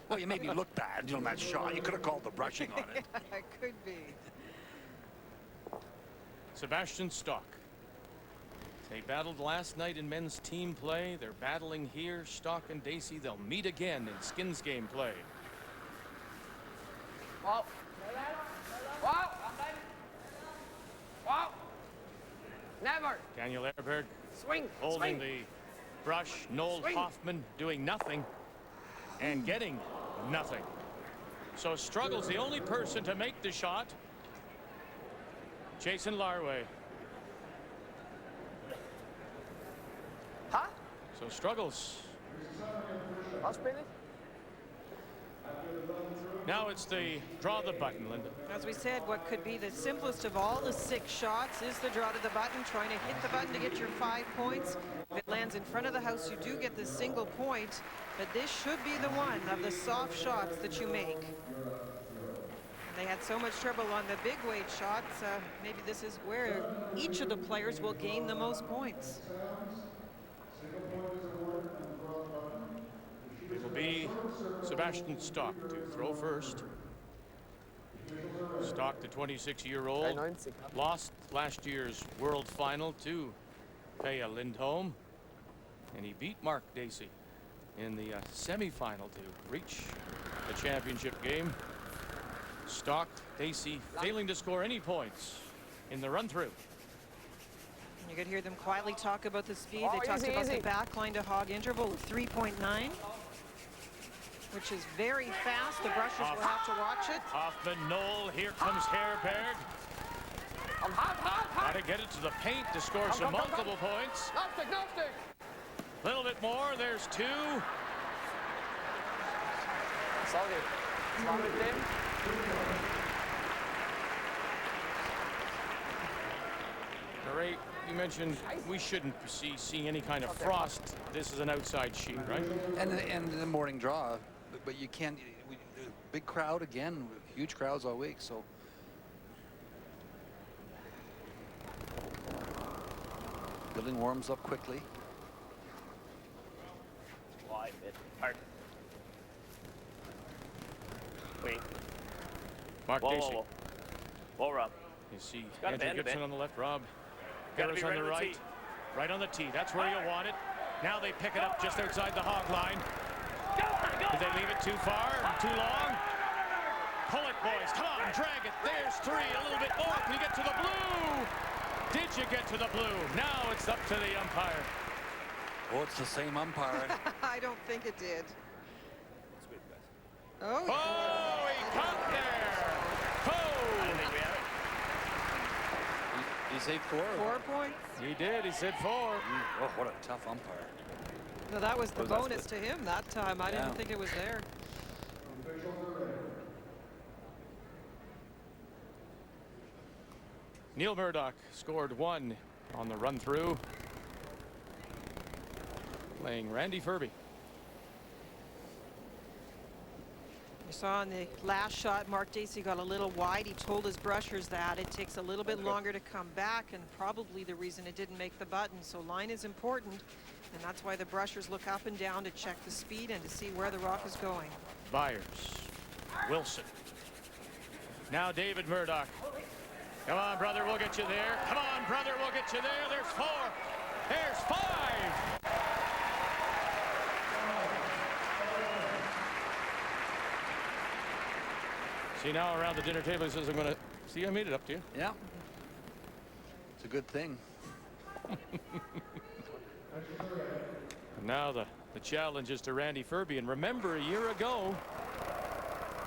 Well, you made me look bad on that shot. You could have called the brushing on it. Yeah, it could be. Sebastian Stock. They battled last night in men's team play. They're battling here. Stock and Dacey, they'll meet again in skins game play. Wow. Wow. Wow. Never. Daniel Ehrberg Swing. holding Swing. the brush. Noel Swing. Hoffman doing nothing and getting nothing. So struggles the only person to make the shot. Jason Larway. Huh? So struggles. I'll spin it. Now it's the draw the button, Linda. As we said, what could be the simplest of all the 6 shots is the draw to the button, trying to hit the button to get your 5 points. If it lands in front of the house, you do get the single point, but this should be the one of the soft shots that you make. They had so much trouble on the big weight shots. Maybe this is where each of the players will gain the most points. It will be Sebastian Stock to throw first. Stock, the 26-year-old, lost last year's World Final to Pia Lindholm, and he beat Mark Dacey in the semi-final to reach the championship game. Stock, Dacey failing to score any points in the run-through. You could hear them quietly talk about the speed. They talked about the backline to hog interval of 3.9, which is very fast. The Brushers will have to watch it. Hoffman, Knoll, here comes Herberg. Got to get it to the paint to score some multiple points. A little bit more, there's 2. Ray, you mentioned we shouldn't see seeing any kind of frost. This is an outside sheet, right? And the morning draw, but you can't. Big crowd again, huge crowds all week. So building warms up quickly. Wide bit hard. Wait. Mark Dacey. Whoa, Rob. You see Gotta Andrew bend a Gibson bit. on the left, Rob. Gotta Garris be on right the on the right. tee. Right on the tee. That's where you want it. Now they pick it up just outside the hog line. Did they leave it too far? Too long? Pull it, boys. Come on, drag it. There's 3. A little bit more. Can you get to the blue? Did you get to the blue? Now it's up to the umpire. Oh, it's the same umpire. I don't think it did. Oh, Oh, he caught there. Oh! He saved 4. 4 points. He did. He said 4. Oh, what a tough umpire. No, that was the bonus to him that time. I didn't think it was there. Neil Murdoch scored 1 on the run through. Playing Randy Ferbey. You saw on the last shot, Mark Dacey got a little wide. He told his brushers that it takes a little bit longer to come back, and probably the reason it didn't make the button. So line is important, and that's why the brushers look up and down to check the speed and to see where the rock is going. Byers. Wilson. Now David Murdoch. Come on, brother, we'll get you there. Come on, brother, we'll get you there. There's 4. There's 5. See, now around the dinner table, he says, I'm going to see, I made it up to you. Yeah. It's a good thing. And now the challenge is to Randy Ferbey. And remember, a year ago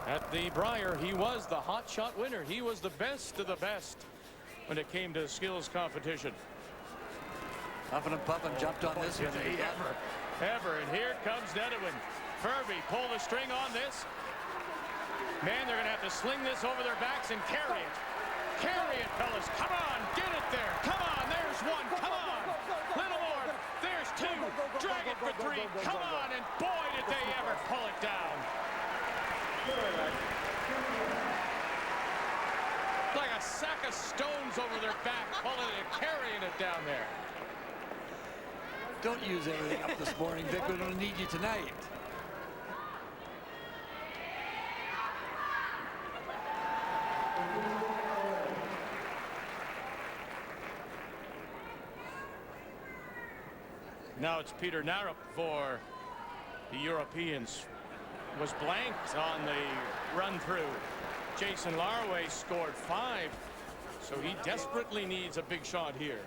at the Brier, he was the hot shot winner. He was the best of the best when it came to skills competition. Huffing and puffing jumped on this one. Ever. And here comes Nedwin. Ferbey, pull the string on this. Man, they're going to have to sling this over their backs and carry it. Carry it, fellas. Come on, get it there. Come on, there's 1. Come on. Little more. There's 2. Drag it for 3. Come on, and boy, did they ever pull it down. Like a sack of stones over their back, pulling it and carrying it down there. Don't use everything up this morning, Vic. We don't need you tonight. Now it's Peter Narup for the Europeans. Was blanked on the run through. Jason Larway scored 5, so he desperately needs a big shot here.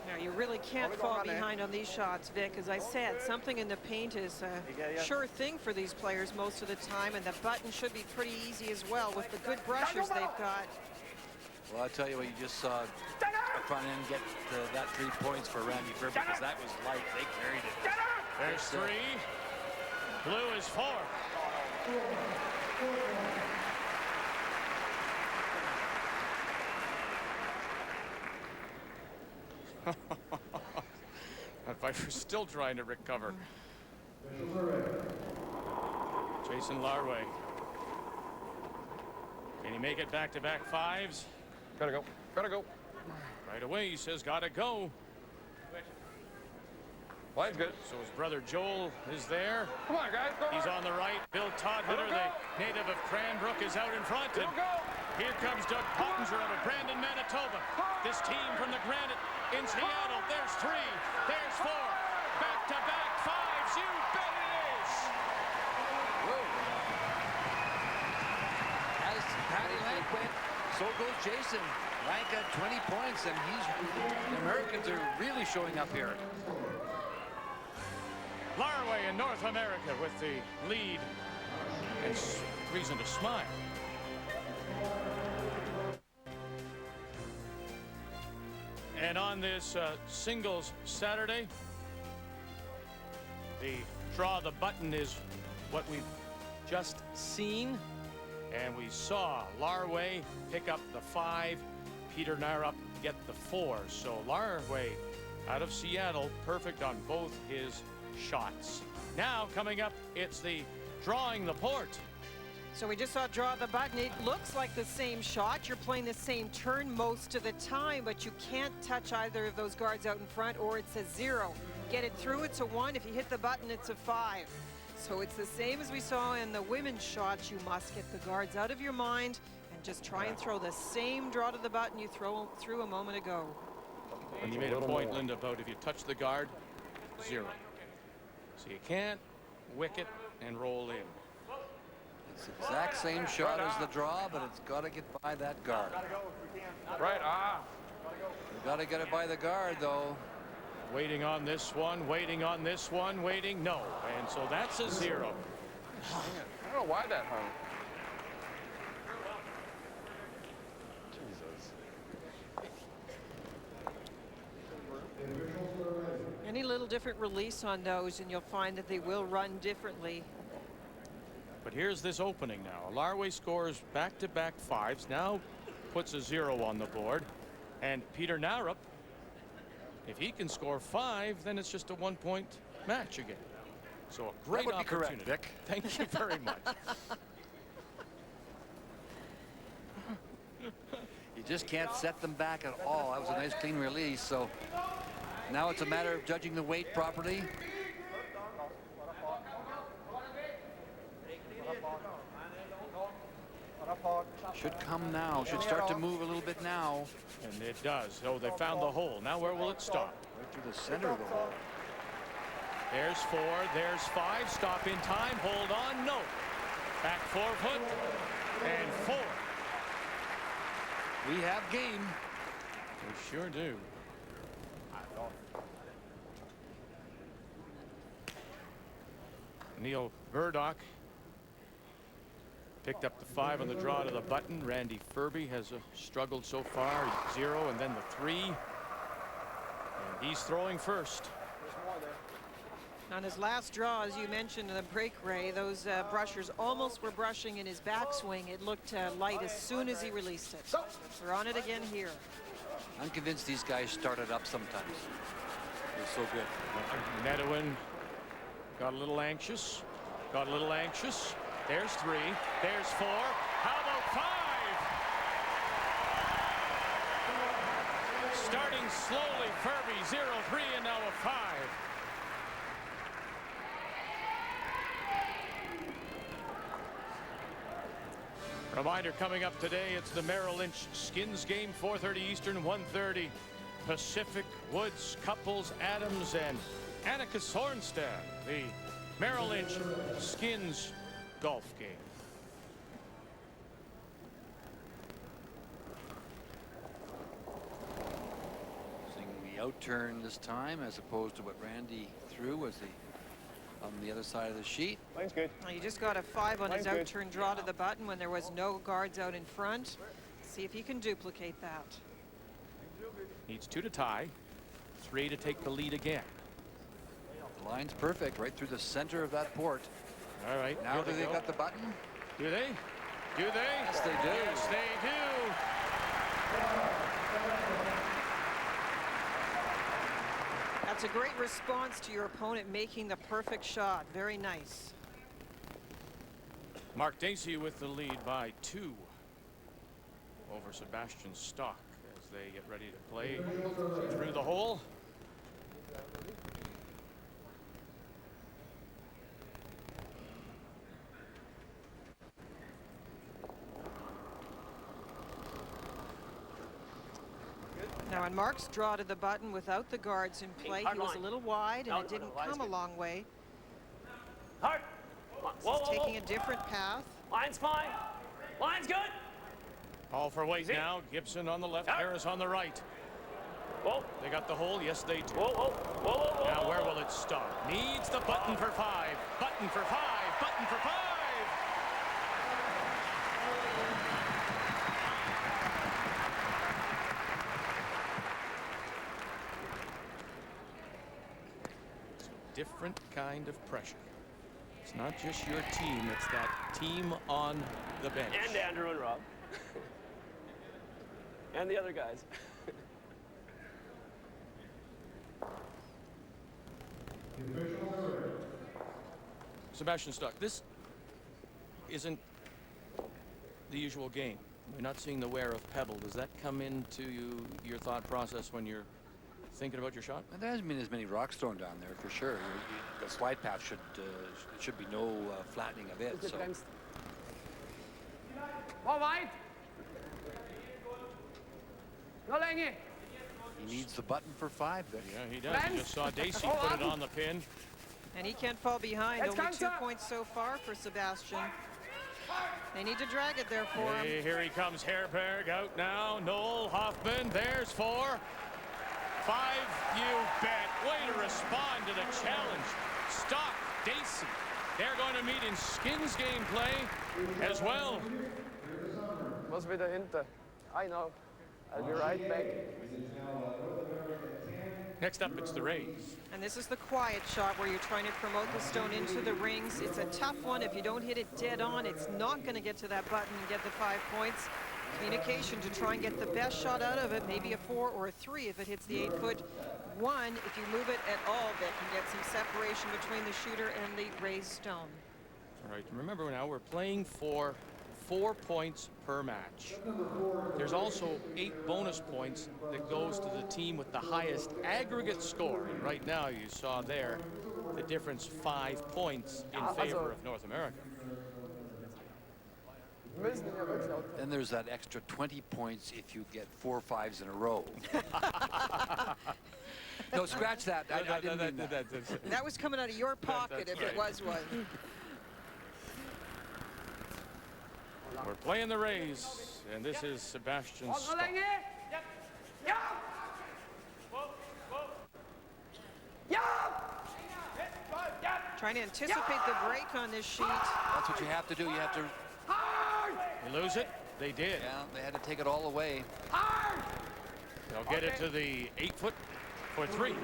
Now, you really can't fall behind on these shots, Vic. As I said, something in the paint is a sure thing for these players most of the time, and the button should be pretty easy as well with the good brushers they've got. Well, I'll tell you what, you just saw a front end get that 3 points for Randy Ferbey, because that was light. They carried it. There's 3. Blue is 4. Pfeiffer's still trying to recover. Jason Larway. Can he make it back-to-back fives? Gotta go. Gotta go. Right away, he says, gotta go. Line's good. So his brother Joel is there. Come on, guys. Go He's on. on the right. Bill Todhutter, the native of Cranbrook, is out in front. And here comes Doug Pottinger out of Brandon, Manitoba. This team from the Granite in Seattle. There's 3. There's 4. Back-to-back fives. You bet it is. Whoa. As Patty Lank went, so goes Jason. Lank had 20 points, and the Americans are really showing up here. Larway in North America with the lead. And reason to smile. And on this singles Saturday, the draw the button is what we've just seen. And we saw Larway pick up the 5, Peter Narup get the 4. So Larway out of Seattle, perfect on both his shots. Now coming up, it's the drawing the port. So we just saw draw the button. It looks like the same shot. You're playing the same turn most of the time, but you can't touch either of those guards out in front, or it's a 0. Get it through, it's a 1. If you hit the button, it's a 5. So it's the same as we saw in the women's shots. You must get the guards out of your mind and just try and throw the same draw to the button you threw a moment ago. And you made a point, Linda, about if you touch the guard, 0. So you can't wick it and roll in. It's the exact same shot as the draw, but it's got to get by that guard. Right. You got to get it by the guard, though. Waiting on this one, waiting on this one, waiting. No. And so that's a 0. I don't know why that hung. Jesus. Any little different release on those, and you'll find that they will run differently. But here's this opening now. Larway scores back-to-back 5s, now puts a 0 on the board. And Peter Narup, if he can score 5, then it's just a 1-point match again. So a great That would be opportunity. correct, Vic. Thank you very much. You just can't set them back at all. That was a nice clean release. So now it's a matter of judging the weight properly. Should come now. Should start to move a little bit now. And it does. So they found the hole. Now where will it stop? Right through the center of the hole. There's 4. There's 5. Stop in time. Hold on. No. Back 4 foot. And 4. We have game. We sure do. Neil Burdock picked up the 5 on the draw to the button. Randy Furby has struggled so far. 0 and then the 3. And he's throwing first. On his last draw, as you mentioned in the break, Ray, those brushers almost were brushing in his backswing. It looked light as soon as he released it. We're on it again here. I'm convinced these guys started up sometimes. They're so good. Medowin got a little anxious. Got a little anxious. There's 3. There's 4. How about 5? Starting slowly, Furby 0-3 and now a 5. Reminder coming up today, it's the Merrill Lynch Skins game, 4:30 Eastern, 1:30 Pacific. Woods, Couples, Adams, and Annika Sornstad. The Merrill Lynch Skins golf game. Using the out turn this time as opposed to what Randy threw as the on the other side of the sheet. Line's good. Well, you just got a 5 on his Line's good. out-turn draw to the button when there was no guards out in front. See if he can duplicate that. Needs 2 to tie, 3 to take the lead again. The line's perfect right through the center of that port. All right. Now here do they go. got the button? Do they? Do they? Yes, they do. Yes, they do. That's a great response to your opponent making the perfect shot. Very nice. Mark Dacey with the lead by 2 over Sebastian Stock as they get ready to play through the hole. Now on Mark's draw to the button without the guards in play, he was a little wide and it didn't come a long way. Hard. Whoa, He's taking a different path. Line's fine. Line's good. All for weight now. Gibson on the left, Harris on the right. Whoa. They got the hole. Yes, they do. Whoa, whoa, whoa, whoa, whoa. Now where will it stop? Needs the button for 5. Button for 5. Button for 5. It's a different kind of pressure. It's not just your team. It's that team on the bench. And Andrew and Rob. And the other guys. Sebastian Stock, this isn't the usual game. We're not seeing the wear of pebble. Does that come into your thought process when you're thinking about your shot? Well, there hasn't been as many rocks thrown down there for sure. The slide path should be no flattening of it. So. Var weit. Nå lenge. He needs the button for 5 there. Yeah, he does. You just saw Dacey put it on the pin. And he can't fall behind. Let's Only 2 counter. points so far for Sebastian. They need to drag it there for him. Hey, here he comes, Herberg out now. Noel Hoffman, there's 4. 5, you bet. Way to respond to the challenge. Stock, Dacey. They're going to meet in skins gameplay as well. Was wieder hinter. I know. I'll be right back. Next up, it's the Rays. And this is the quiet shot where you're trying to promote the stone into the rings. It's a tough one. If you don't hit it dead on, it's not going to get to that button and get the 5 points. Communication to try and get the best shot out of it, maybe a 4 or a 3 if it hits the 8-foot. 1, if you move it at all, that can get some separation between the shooter and the raised stone. All right, remember now we're playing for 4 points per match. There's also 8 bonus points that goes to the team with the highest aggregate score. And right now you saw there the difference 5 points in favor of North America. Then there's that extra 20 points if you get 4 5s in a row. No, scratch that. I didn't mean that. That was coming out of your pocket if it was one. We're playing the Rays, and this is Sebastian Nå Stock. lenge. Ja. Ja. Trying to anticipate the break on this sheet. That's what you have to do. You have to. They lose it? They did. Yeah, they had to take it all away. They'll get it to the 8-foot for 3.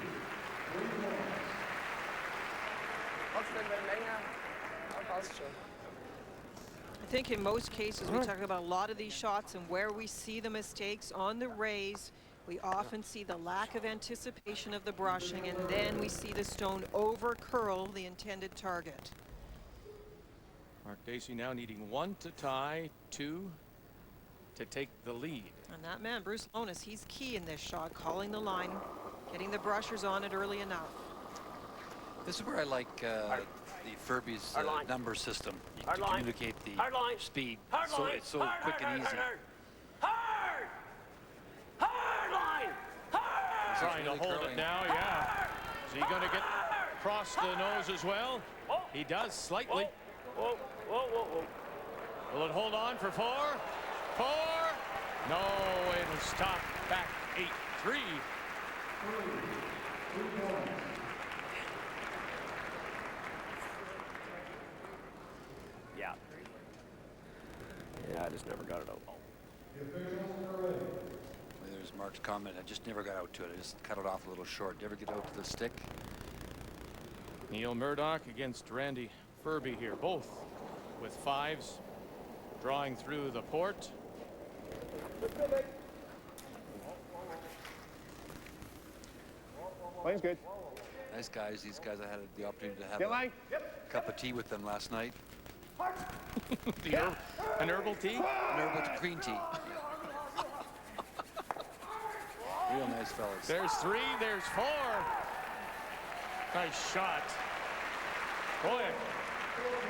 Trotzdem, wenn länger. Ja, passt schon. I think in most cases we talk about a lot of these shots and where we see the mistakes on the Rays. We often see the lack of anticipation of the brushing, and then we see the stone over curl the intended target. Mark Dacey now needing 1 to tie, 2 to take the lead. And that man, Bruce Lonis, he's key in this shot, calling the line, getting the brushers on it early enough. This is where I like the Furby's number system. You can communicate the speed. So it's so quick and easy. Hard line. Hard. Trying to hold it now, yeah. Is he going to get across the nose as well? He does slightly. Whoa, whoa, whoa, whoa. Will it hold on for 4? 4? No, it'll stop back 8-3. Yeah. Yeah, I just never got it out. There's Mark's comment. I just never got out to it. I just cut it off a little short. Never get out to the stick. Neil Murdoch against Randy Furby here, both with fives, drawing through the port. Lane's good. Nice guys. These guys, I had the opportunity to have Get a line. cup of tea with them last night. An herbal tea? An herbal green tea. Real nice fellas. There's three, there's four. Nice shot. Boy,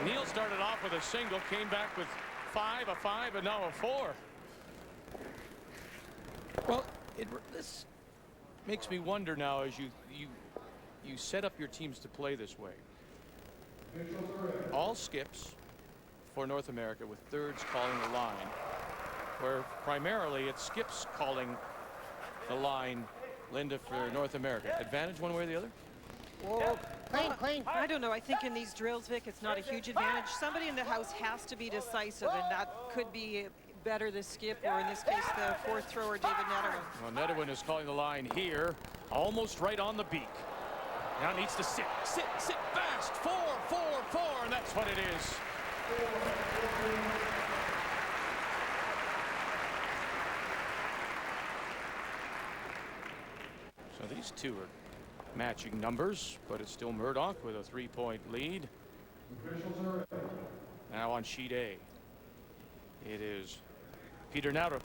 Neil started off with a single, came back with a five, and now a four. Well, this makes me wonder now as you set up your teams to play this way. All skips for North America with thirds calling the line, where primarily it's skips calling the line, Linda, for North America. Advantage one way or the other? Whoa. Clean. I don't know. I think in these drills, Vic, it's not a huge advantage. Somebody in the house has to be decisive, and that could be better the skip, or in this case, the fourth thrower, David Netterwin. Well, Netterwin is calling the line here, almost right on the beak. Now needs to sit fast. 4, 4, 4, and that's what it is. So these two are matching numbers, but it's still Murdoch with a 3-point lead. Now on sheet A, it is Peter Naurup.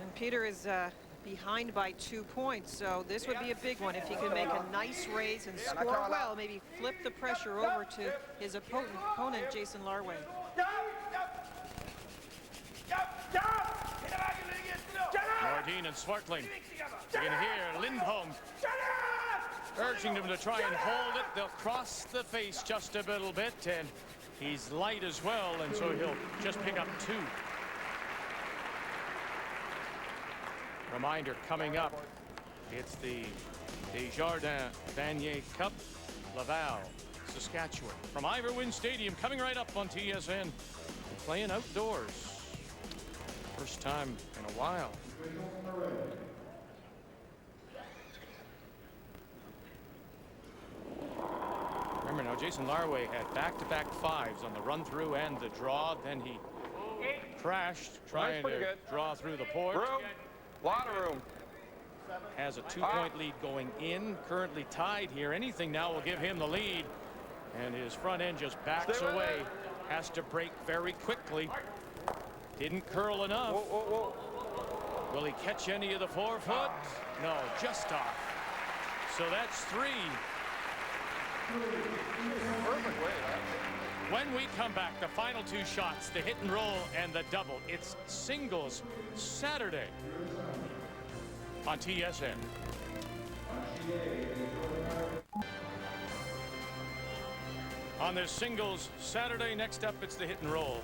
And Peter is behind by 2 points, so this would be a big one if he could make a nice raise and score well, maybe flip the pressure over to his opponent Jason Larway. Nordin and Swartling. You can hear Lindholm urging them to try and hold it. They'll cross the face just a little bit, and he's light as well, and so he'll just pick up 2. Reminder coming up, it's the Desjardins Vanier Cup, Laval, Saskatchewan. From Iverwin Stadium, coming right up on TSN. Playing outdoors. First time in a while. Remember now, Jason Larway had back-to-back fives on the run-through and the draw. Then he crashed trying to draw through the port. Room. Lot of room. Has a 2-point lead going in. Currently tied here. Anything now will give him the lead. And his front end just backs away. Has to break very quickly. Didn't curl enough. Whoa. Will he catch any of the 4-foot? No, just off. So that's 3. Perfect way, man. When we come back, the final 2 shots, the hit and roll and the double. It's singles Saturday on TSN. On this singles Saturday, next up, it's the hit and roll.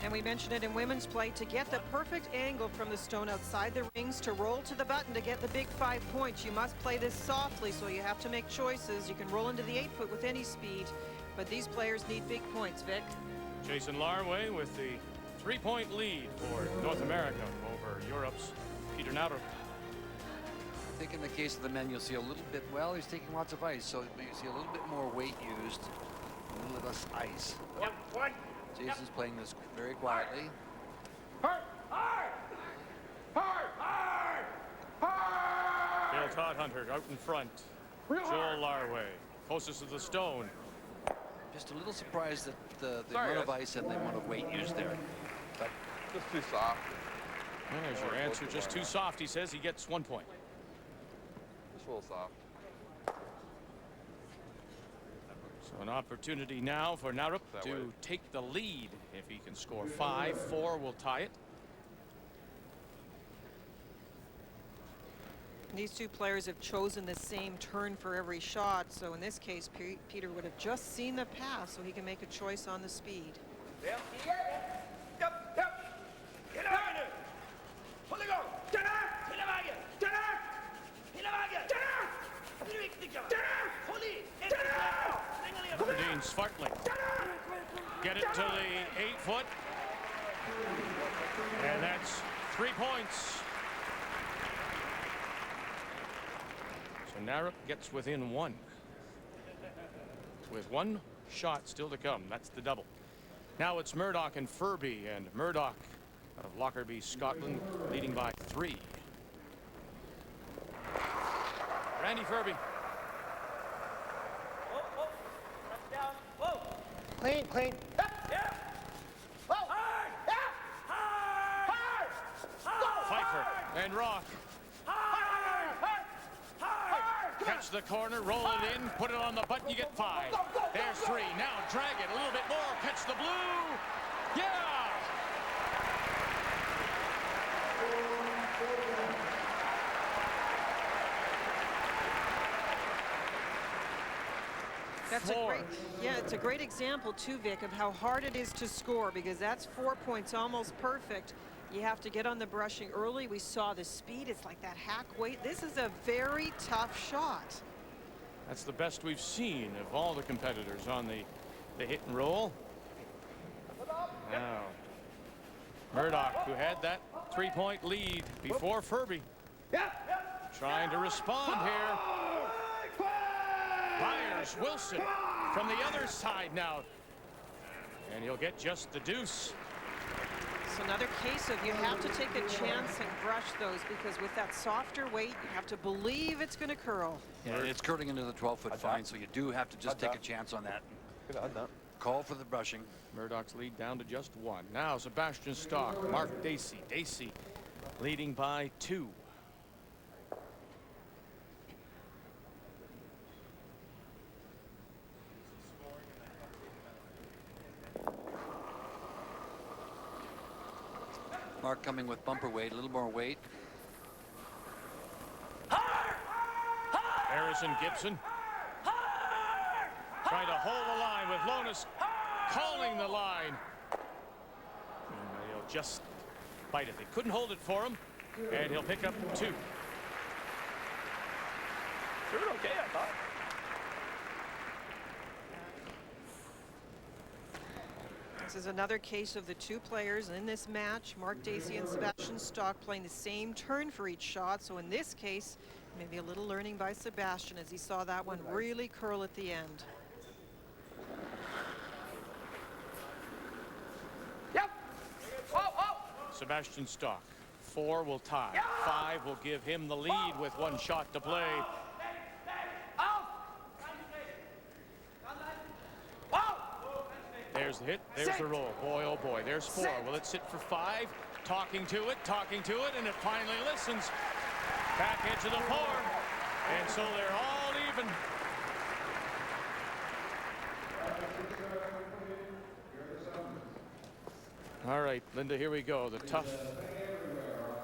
And we mentioned it in women's play, to get the perfect angle from the stone outside the rings to roll to the button to get the big 5 points. You must play this softly, so you have to make choices. You can roll into the 8-foot with any speed, but these players need big points, Vic. Jason Larway with the 3-point lead for North America over Europe's Peter Naurup. I think in the case of the men, you'll see a little bit, well, he's taking lots of ice, so you see a little bit more weight used, a little less ice. Jason's playing this very quietly. Hard! Bill Todhunter out in front. Joel Larway closest to the stone. Just a little surprised that the amount of ice and the amount of weight used there. But Just too soft. Well, there's your answer. Just too soft, he says. He gets 1 point. Just a little soft. So an opportunity now for Naurup to take the lead. If he can score 5, 4 will tie it. These two players have chosen the same turn for every shot, so in this case, Peter would have just seen the pass, so he can make a choice on the speed. Dean Svartling. Get it to the 8-foot. And that's 3 points. Fanaruk gets within one. With one shot still to come. That's the double. Now it's Murdoch and Furby, and Murdoch of Lockerbie, Scotland, leading by 3. Randy Furby. Clean, clean. Pfeiffer and Rock. Catch the corner, roll it in, put it on the button, you get 5. There's 3. Now drag it a little bit more. Catch the blue. Yeah! That's a great, yeah, it's a great example too, Vic, of how hard it is to score, because that's 4 points, almost perfect. You have to get on the brushing early. We saw the speed. It's like that hack weight. This is a very tough shot. That's the best we've seen of all the competitors on the hit and roll. Now, Murdoch, who had that 3-point lead before Furby, trying to respond here. Byers, Wilson from the other side now. And he'll get just the deuce. It's another case of you have to take a chance and brush those, because with that softer weight, you have to believe it's going to curl. Yeah, it's curling into the 12-foot fine, so you do have to just take a chance on that. Call for the brushing. Murdoch's lead down to just 1. Now Sebastian Stock, Mark Dacey. Dacey leading by 2. Mark coming with bumper weight, a little more weight. Harrison Gibson trying to hold the line with Lonis calling the line. And he'll just bite it. They couldn't hold it for him, and he'll pick up 2. Doing okay, I thought. This is another case of the 2 players in this match, Mark Dacey and Sebastian Stock, playing the same turn for each shot. So in this case, maybe a little learning by Sebastian, as he saw that one really curl at the end. Yep. Oh. Sebastian Stock, 4 will tie. 5 will give him the lead with 1 shot to play. There's the hit, there's the roll. Boy, oh boy, there's 4. Will it sit for 5? Talking to it, and it finally listens. Back edge of the 4. And so they're all even. All right, Linda, here we go. The tough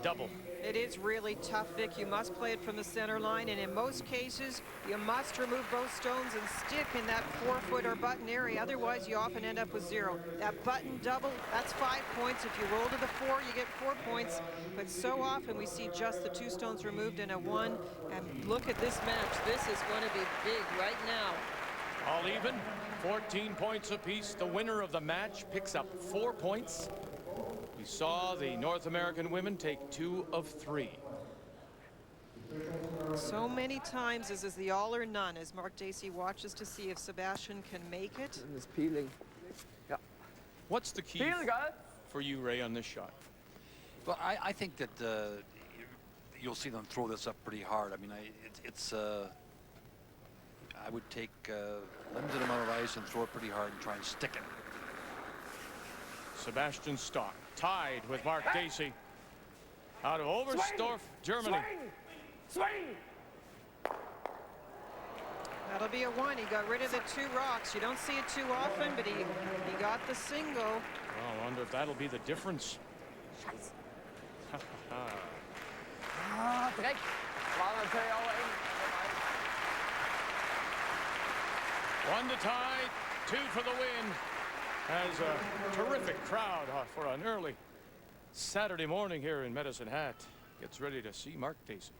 double. It is really tough, Vic. You must play it from the center line, and in most cases, you must remove both stones and stick in that 4-foot or button area. Otherwise, you often end up with 0. That button double, that's 5 points. If you roll to the 4, you get 4 points. But so often we see just the 2 stones removed in a 1. And look at this match. This is going to be big right now. All even, 14 points apiece. The winner of the match picks up 4 points. We saw the North American women take 2 of 3. So many times this is the all or none, as Mark Dacey watches to see if Sebastian can make it. It's peeling. Yeah. What's the key Peeling, guys. for you, Ray, on this shot? Well, I think that you'll see them throw this up pretty hard. I mean, I would take a limited amount of ice and throw it pretty hard and try and stick it. Sebastian Stock tied with Mark Dacey out of Oberstdorf, Germany. Swing! That'll be a 1. He got rid of the 2 rocks. You don't see it too often, but he got the single. Oh, I wonder if that'll be the difference. Direkt. Laat het al in. 1 to tie, 2 for the win. As a terrific crowd for an early Saturday morning here in Medicine Hat gets ready to see Mark Dacey.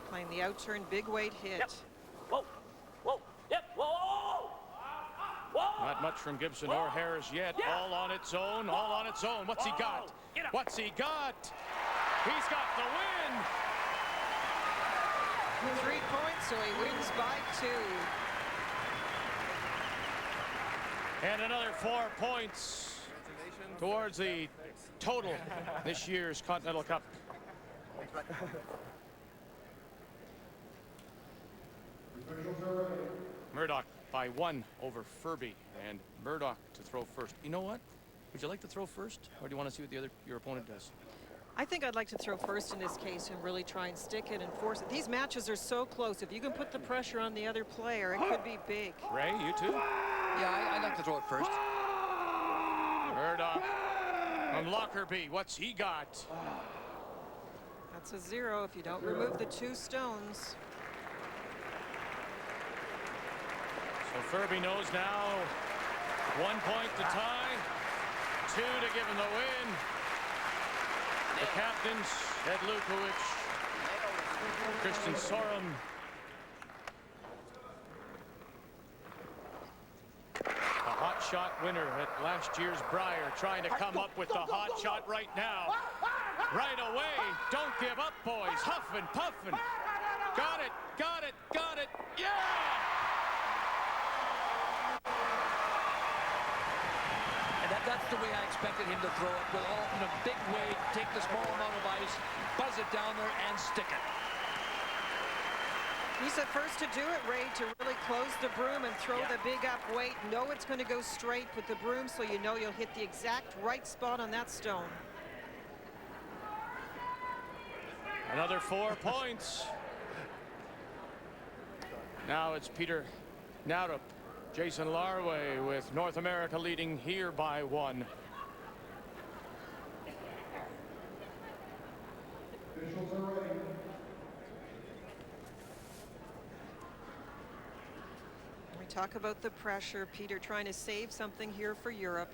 Playing the outturn big weight hit. Yep. Whoa. Yep. Whoa. Not Not much from Gibson or Harris yet. All on its own, all on its own. What's he got? What's he got? He's got the win. 3 points, so he wins by 2. And another 4 points towards the total this year's Continental Cup. Murdoch by 1 over Furby, and Murdoch to throw first. You know what? Would you like to throw first, or do you want to see what your opponent does? I think I'd like to throw first in this case and really try and stick it and force it. These matches are so close. If you can put the pressure on the other player, it could be big. Ray, you too? Yeah, I'd like to throw it first. Murdoch from Lockerbie. What's he got? That's a 0 if you don't remove the 2 stones. So Furby knows now 1 point to tie, 2 to give him the win. The captains, Ed Lukowicz, Christian Sorum. A hot shot winner at last year's Brier, trying to come up with the hot shot right now. Right away. Don't give up, boys. Huffing, puffing. Got it, got it, got it. Yeah! That's the way I expected him to throw it, with all in a big weight, take the small amount of ice, buzz it down there, and stick it. He's the first to do it, Ray, to really close the broom and throw the big up weight. Know it's going to go straight with the broom, so you know you'll hit the exact right spot on that stone. Another 4 points. Now it's Peter Naurup. Jason Larway with North America leading here by 1. We talk about the pressure. Peter trying to save something here for Europe.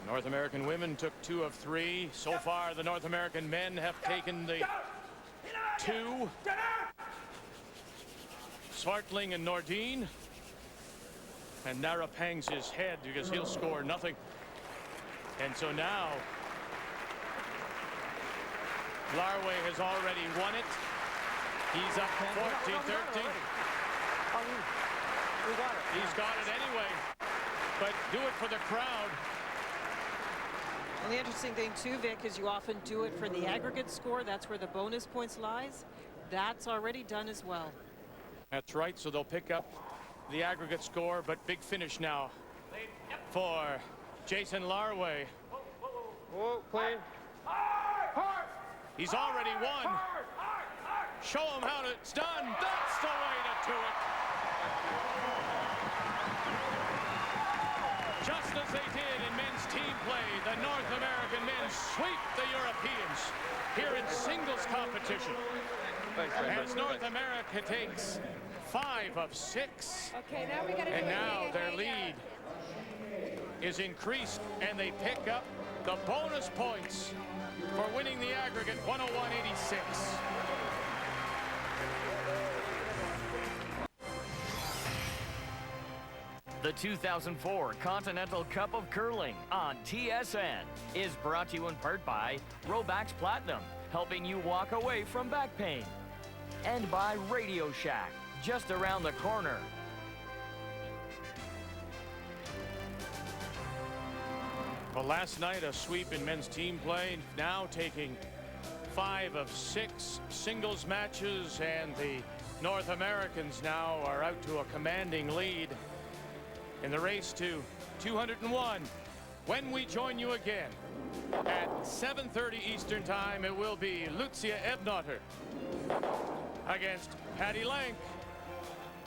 North American women took 2 of 3. So far, the North American men have taken the 2. Svartling and Nordin. And Narup hangs his head because he'll score nothing. And so now Larway has already won it. He's up 14-13. He's got it anyway. But do it for the crowd. Well, the interesting thing too, Vic, is you often do it for the aggregate score. That's where the bonus points lies. That's already done as well. That's right, so they'll pick up the aggregate score, but big finish now for Jason Larway. Whoa, clean. He's already won. Show him how it's done. That's the way to do it. Just as they did in men's team play, the North American men sweep the Europeans here in singles competition. As North America takes 5 of 6. Okay, now we gotta and now their lead is increased, and they pick up the bonus points for winning the aggregate 101-86. The 2004 Continental Cup of Curling on TSN is brought to you in part by Robax Platinum, helping you walk away from back pain. And by Radio Shack, just around the corner. Well, last night a sweep in men's team play, now taking 5 of 6 singles matches, and the North Americans now are out to a commanding lead in the race to 201. When we join you again at 7:30 Eastern Time, it will be Lucia Ebnotter against Patty Lank.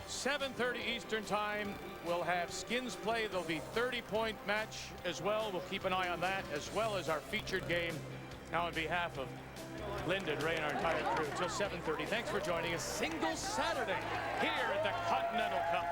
7:30 Eastern Time, we'll have skins play. There'll be 30-point match as well. We'll keep an eye on that, as well as our featured game. Now, on behalf of Lyndon, Ray, and our entire crew, until 7:30, thanks for joining us. Singles Saturday here at the Continental Cup.